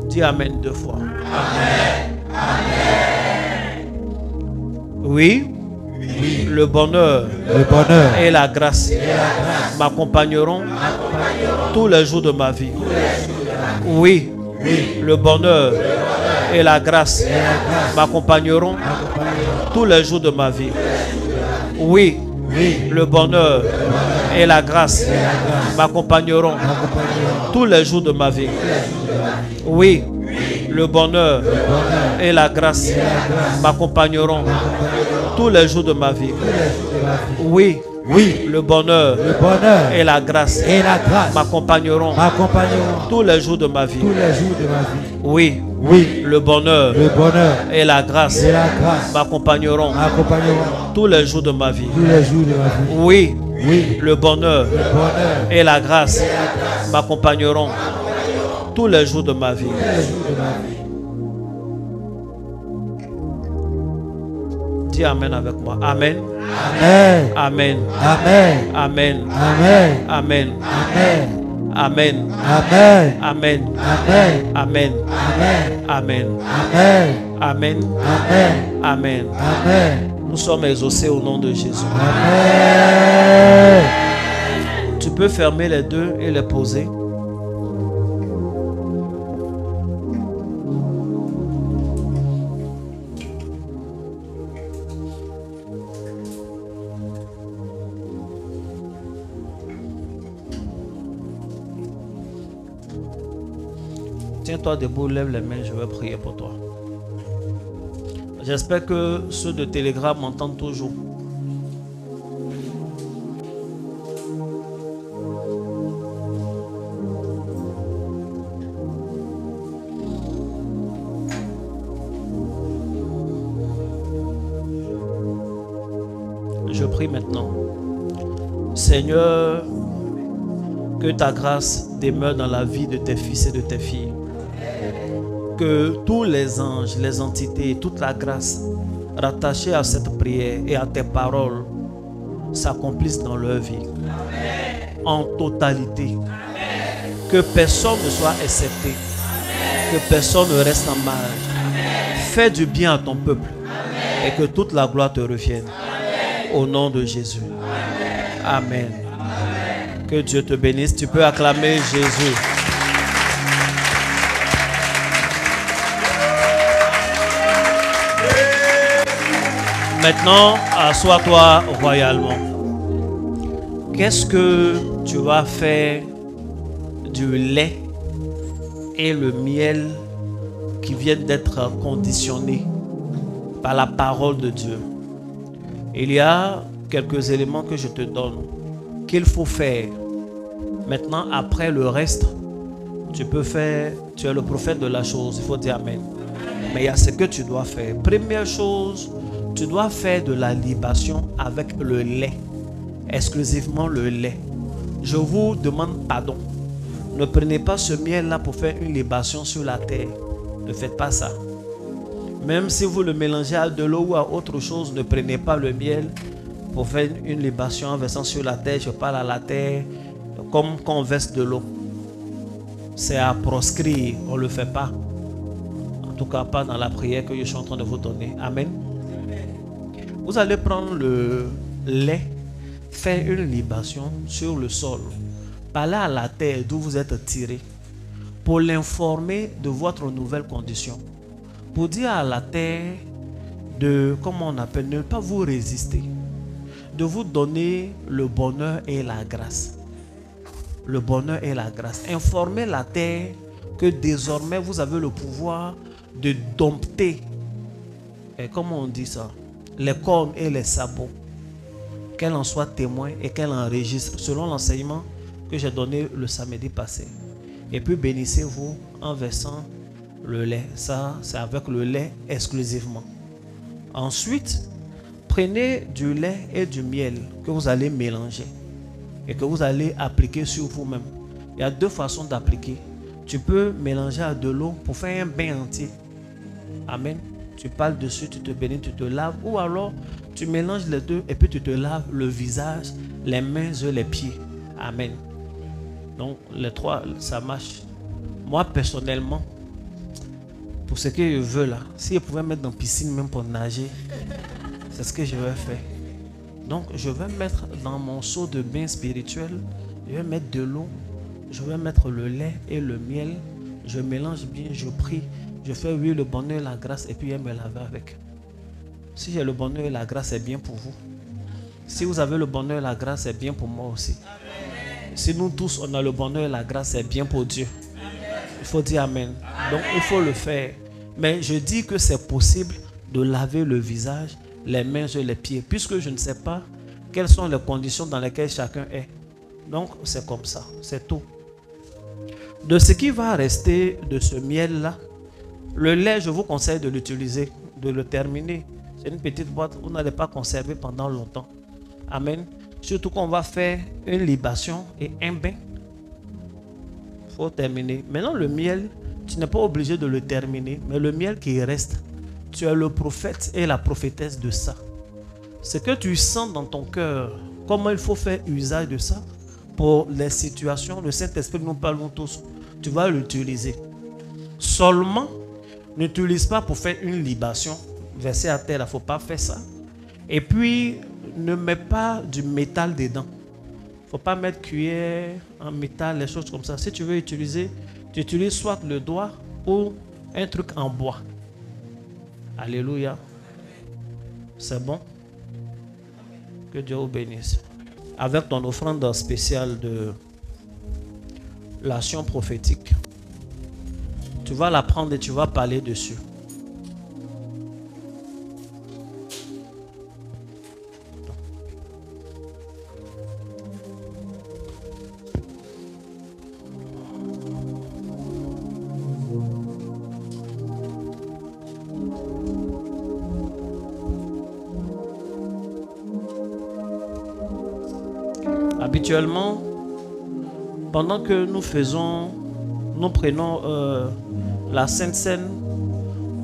Dis Amen 2 fois. Oui, le bonheur et la grâce m'accompagneront tous les jours de ma vie. Oui, le bonheur et la grâce m'accompagneront tous les jours de ma vie. Oui, le bonheur et la grâce m'accompagneront tous les jours de ma vie. Oui, le bonheur et la grâce m'accompagneront tous les jours de ma vie. Oui, le bonheur et la grâce m'accompagneront tous les jours de ma vie. Oui, le bonheur et la grâce m'accompagneront tous les jours de ma vie. Oui, le bonheur et la grâce m'accompagneront tous les jours de ma vie. Dis Amen avec moi. Amen. Amen. Amen. Amen. Amen. Amen. Amen. Amen. Amen. Amen. Amen. Nous sommes exaucés au nom de Jésus. Tu peux fermer les deux et les poser. Tiens-toi debout, lève les mains, je vais prier pour toi. J'espère que ceux de Telegram m'entendent toujours. Je prie maintenant. Seigneur, que ta grâce demeure dans la vie de tes fils et de tes filles. Que tous les anges, les entités, toute la grâce rattachée à cette prière et à tes paroles s'accomplissent dans leur vie. Amen. En totalité. Amen. Que personne ne soit excepté. Amen. Que personne ne reste en marge. Amen. Fais du bien à ton peuple. Amen. Et que toute la gloire te revienne. Amen. Au nom de Jésus. Amen. Amen. Amen. Que Dieu te bénisse. Tu peux acclamer Jésus. Maintenant, assois-toi royalement. Qu'est-ce que tu vas faire du lait et le miel qui viennent d'être conditionnés par la parole de Dieu? Il y a quelques éléments que je te donne qu'il faut faire. Maintenant, après le reste, tu peux faire, tu es le prophète de la chose, il faut dire Amen. Mais il y a ce que tu dois faire. Première chose, tu dois faire de la libation avec le lait, exclusivement le lait. Je vous demande pardon. Ne prenez pas ce miel-là pour faire une libation sur la terre. Ne faites pas ça. Même si vous le mélangez à de l'eau ou à autre chose, ne prenez pas le miel pour faire une libation en versant sur la terre. Je parle à la terre comme quand on verse de l'eau. C'est à proscrire. On ne le fait pas. En tout cas, pas dans la prière que je suis en train de vous donner. Amen. Vous allez prendre le lait, faire une libation sur le sol, parler à la terre d'où vous êtes tiré, pour l'informer de votre nouvelle condition, pour dire à la terre de, comment on appelle, ne pas vous résister, de vous donner le bonheur et la grâce. Le bonheur et la grâce. Informer la terre que désormais vous avez le pouvoir de dompter comment on dit ça, les cornes et les sabots, qu'elle en soit témoin et qu'elle enregistre selon l'enseignement que j'ai donné le samedi passé. Et puis bénissez-vous en versant le lait. Ça, c'est avec le lait exclusivement. Ensuite, prenez du lait et du miel que vous allez mélanger et que vous allez appliquer sur vous-même. Il y a deux façons d'appliquer. Tu peux mélanger à de l'eau pour faire un bain entier. Amen. Tu parles dessus, tu te bénis, tu te laves. Ou alors, tu mélanges les deux et puis tu te laves le visage, les mains et les pieds. Amen. Donc, les trois, ça marche. Moi, personnellement, pour ce que je veux là, si je pouvais mettre dans la piscine même pour nager, c'est ce que je vais faire. Donc, je vais mettre dans mon seau de bain spirituel, je vais mettre de l'eau, je vais mettre le lait et le miel, je mélange bien, je prie, je fais oui, le bonheur et la grâce et puis je me lave avec. Si j'ai le bonheur et la grâce, c'est bien pour vous. Si vous avez le bonheur et la grâce, c'est bien pour moi aussi. Si nous tous, on a le bonheur et la grâce, c'est bien pour Dieu. Il faut dire Amen. Donc, il faut le faire. Mais je dis que c'est possible de laver le visage, les mains et les pieds, puisque je ne sais pas quelles sont les conditions dans lesquelles chacun est. Donc, c'est comme ça. C'est tout. De ce qui va rester de ce miel-là, le lait, je vous conseille de l'utiliser, de le terminer. C'est une petite boîte, vous n'allez pas conserver pendant longtemps. Amen. Surtout qu'on va faire une libation et un bain. Il faut terminer. Maintenant, le miel, tu n'es pas obligé de le terminer, mais le miel qui reste, tu es le prophète et la prophétesse de ça. Ce que tu sens dans ton cœur, comment il faut faire usage de ça pour les situations, le Saint-Esprit, nous parlons tous, tu vas l'utiliser. Seulement, n'utilise pas pour faire une libation, verser à terre, il ne faut pas faire ça. Et puis, ne mets pas du métal dedans. Il ne faut pas mettre cuillère en métal, les choses comme ça. Si tu veux utiliser, tu utilises soit le doigt ou un truc en bois. Alléluia. C'est bon? Que Dieu vous bénisse. Avec ton offrande spéciale de l'action prophétique, tu vas la prendre et tu vas parler dessus. Habituellement, pendant que nous prenons la Sainte Seine,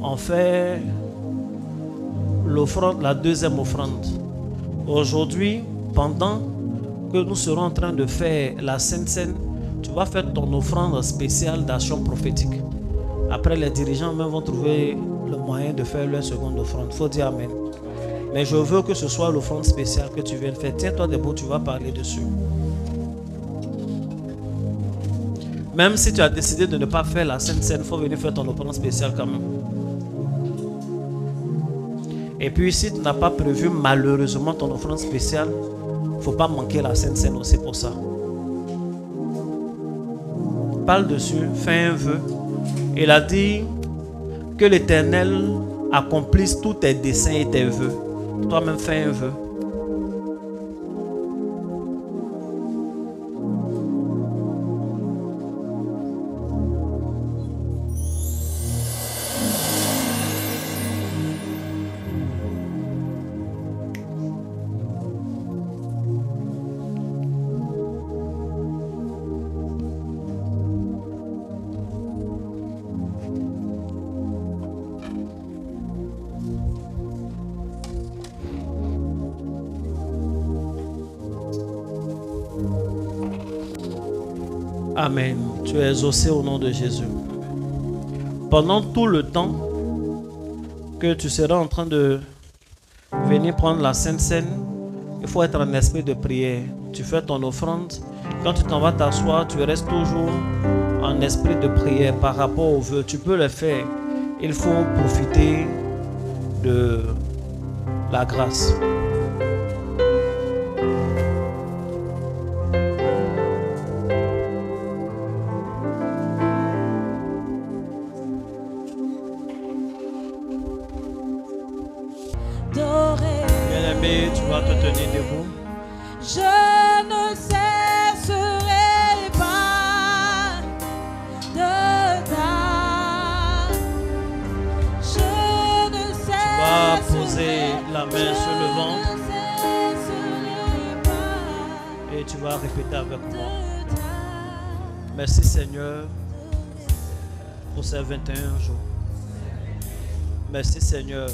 on fait l'offrande, la deuxième offrande. Aujourd'hui, pendant que nous serons en train de faire la Sainte Seine, tu vas faire ton offrande spéciale d'action prophétique. Après, les dirigeants même vont trouver le moyen de faire leur seconde offrande. Il faut dire Amen. Mais je veux que ce soit l'offrande spéciale que tu viens de faire. Tiens-toi debout, tu vas parler dessus. Même si tu as décidé de ne pas faire la Sainte Seine, il faut venir faire ton offrande spéciale quand même. Et puis si tu n'as pas prévu malheureusement ton offrande spéciale, il ne faut pas manquer la Sainte Seine aussi pour ça. Parle dessus, fais un vœu. Il a dit que l'Éternel accomplisse tous tes desseins et tes vœux. Toi-même fais un vœu. Amen. Tu es exaucé au nom de Jésus. Pendant tout le temps que tu seras en train de venir prendre la Sainte Seine, il faut être en esprit de prière. Tu fais ton offrande. Quand tu t'en vas t'asseoir, tu restes toujours en esprit de prière par rapport aux vœux. Tu peux le faire. Il faut profiter de la grâce. vas te tenir debout. Je ne cesserai pas de ta. Je ne cesserai Tu vas poser la main sur le ventre et tu vas répéter avec moi. Merci Seigneur pour ces 21 jours. Merci Seigneur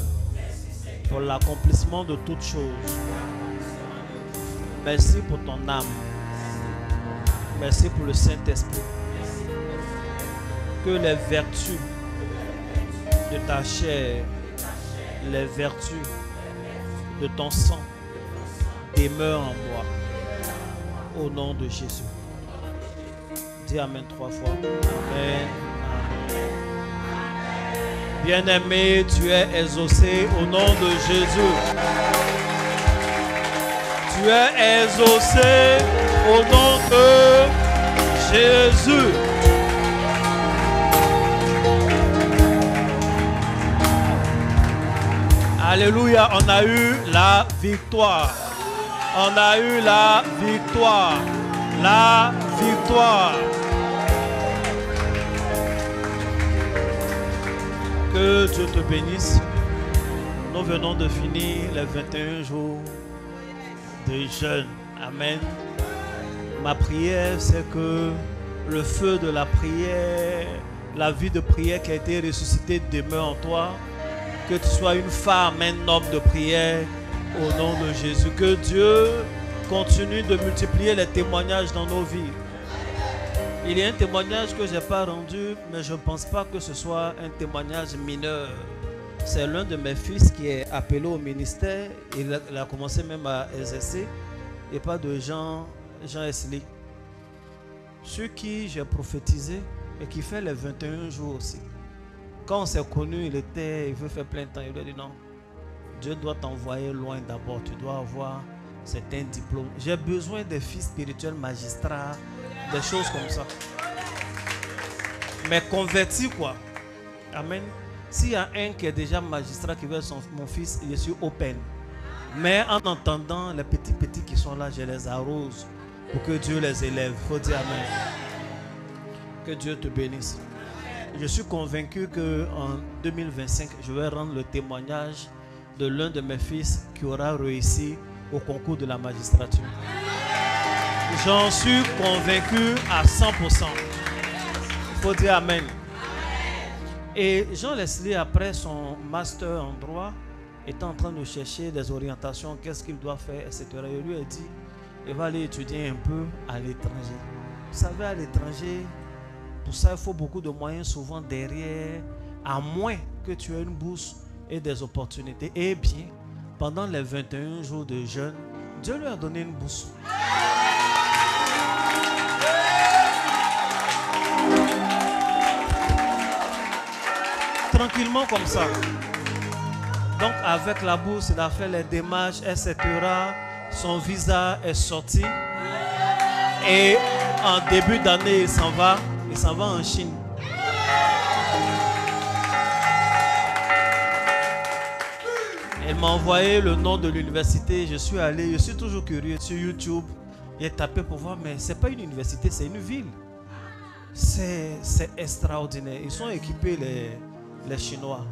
pour l'accomplissement de toutes choses. Merci pour ton âme. Merci pour le Saint-Esprit. Que les vertus de ta chair, les vertus de ton sang demeurent en moi. Au nom de Jésus. Dis Amen 3 fois. Amen. Bien-aimé, tu es exaucé au nom de Jésus. Tu es exaucé au nom de Jésus. Alléluia, on a eu la victoire. On a eu la victoire. La victoire. Que Dieu te bénisse. Nous venons de finir les 21 jours de jeûne. Amen. Ma prière, c'est que le feu de la prière, la vie de prière qui a été ressuscitée demeure en toi. Que tu sois une femme, un homme de prière au nom de Jésus. Que Dieu continue de multiplier les témoignages dans nos vies. Il y a un témoignage que je n'ai pas rendu, mais je ne pense pas que ce soit un témoignage mineur. C'est l'un de mes fils qui est appelé au ministère. Il a commencé même à exercer. Et pas de Jean Esli. Sur qui j'ai prophétisé et qui fait les 21 jours aussi. Quand on s'est connu, il veut faire plein de temps. Il lui a dit non, Dieu doit t'envoyer loin d'abord. Tu dois avoir certains diplômes. J'ai besoin des fils spirituels magistrats, des choses comme ça. Mais converti quoi. Amen. S'il y a un qui est déjà magistrat qui veut être mon fils, je suis open. Mais en entendant les petits qui sont là, je les arrose pour que Dieu les élève. Il faut dire amen. Que Dieu te bénisse. Je suis convaincu qu'en 2025, je vais rendre le témoignage de l'un de mes fils qui aura réussi au concours de la magistrature. J'en suis convaincu à 100%. Il faut dire amen. Et Jean Leslie, après son master en droit, était en train de chercher des orientations, qu'est-ce qu'il doit faire, etc. Et lui a dit, il va aller étudier un peu à l'étranger. Vous savez, à l'étranger, pour ça, il faut beaucoup de moyens, souvent derrière, à moins que tu aies une bourse et des opportunités. Eh bien, pendant les 21 jours de jeûne, Dieu lui a donné une bourse. Tranquillement comme ça. Donc avec la bourse, il a fait les démarches, etc. Son visa est sorti. Et en début d'année, il s'en va en Chine. Il m'a envoyé le nom de l'université. Je suis allé, je suis toujours curieux sur YouTube. J'ai tapé pour voir, mais ce n'est pas une université, c'est une ville. C'est extraordinaire. Ils sont équipés, les Chinois.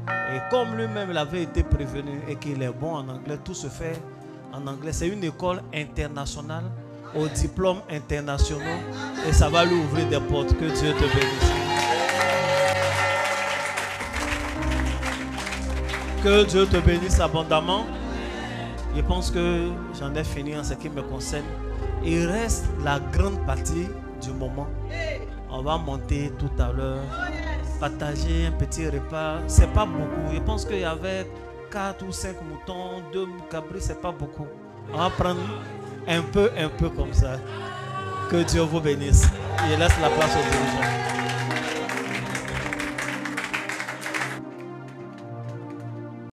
Et comme lui-même avait été prévenu et qu'il est bon en anglais, tout se fait en anglais. C'est une école internationale aux diplômes internationaux et ça va lui ouvrir des portes. Que Dieu te bénisse. Que Dieu te bénisse abondamment. Je pense que j'en ai fini en ce qui me concerne. Il reste la grande partie du moment. On va monter tout à l'heure, partager un petit repas. C'est pas beaucoup. Je pense qu'il y avait 4 ou 5 moutons, 2 cabris, c'est pas beaucoup. On va prendre un peu comme ça. Que Dieu vous bénisse. Et laisse la place aux dirigeants.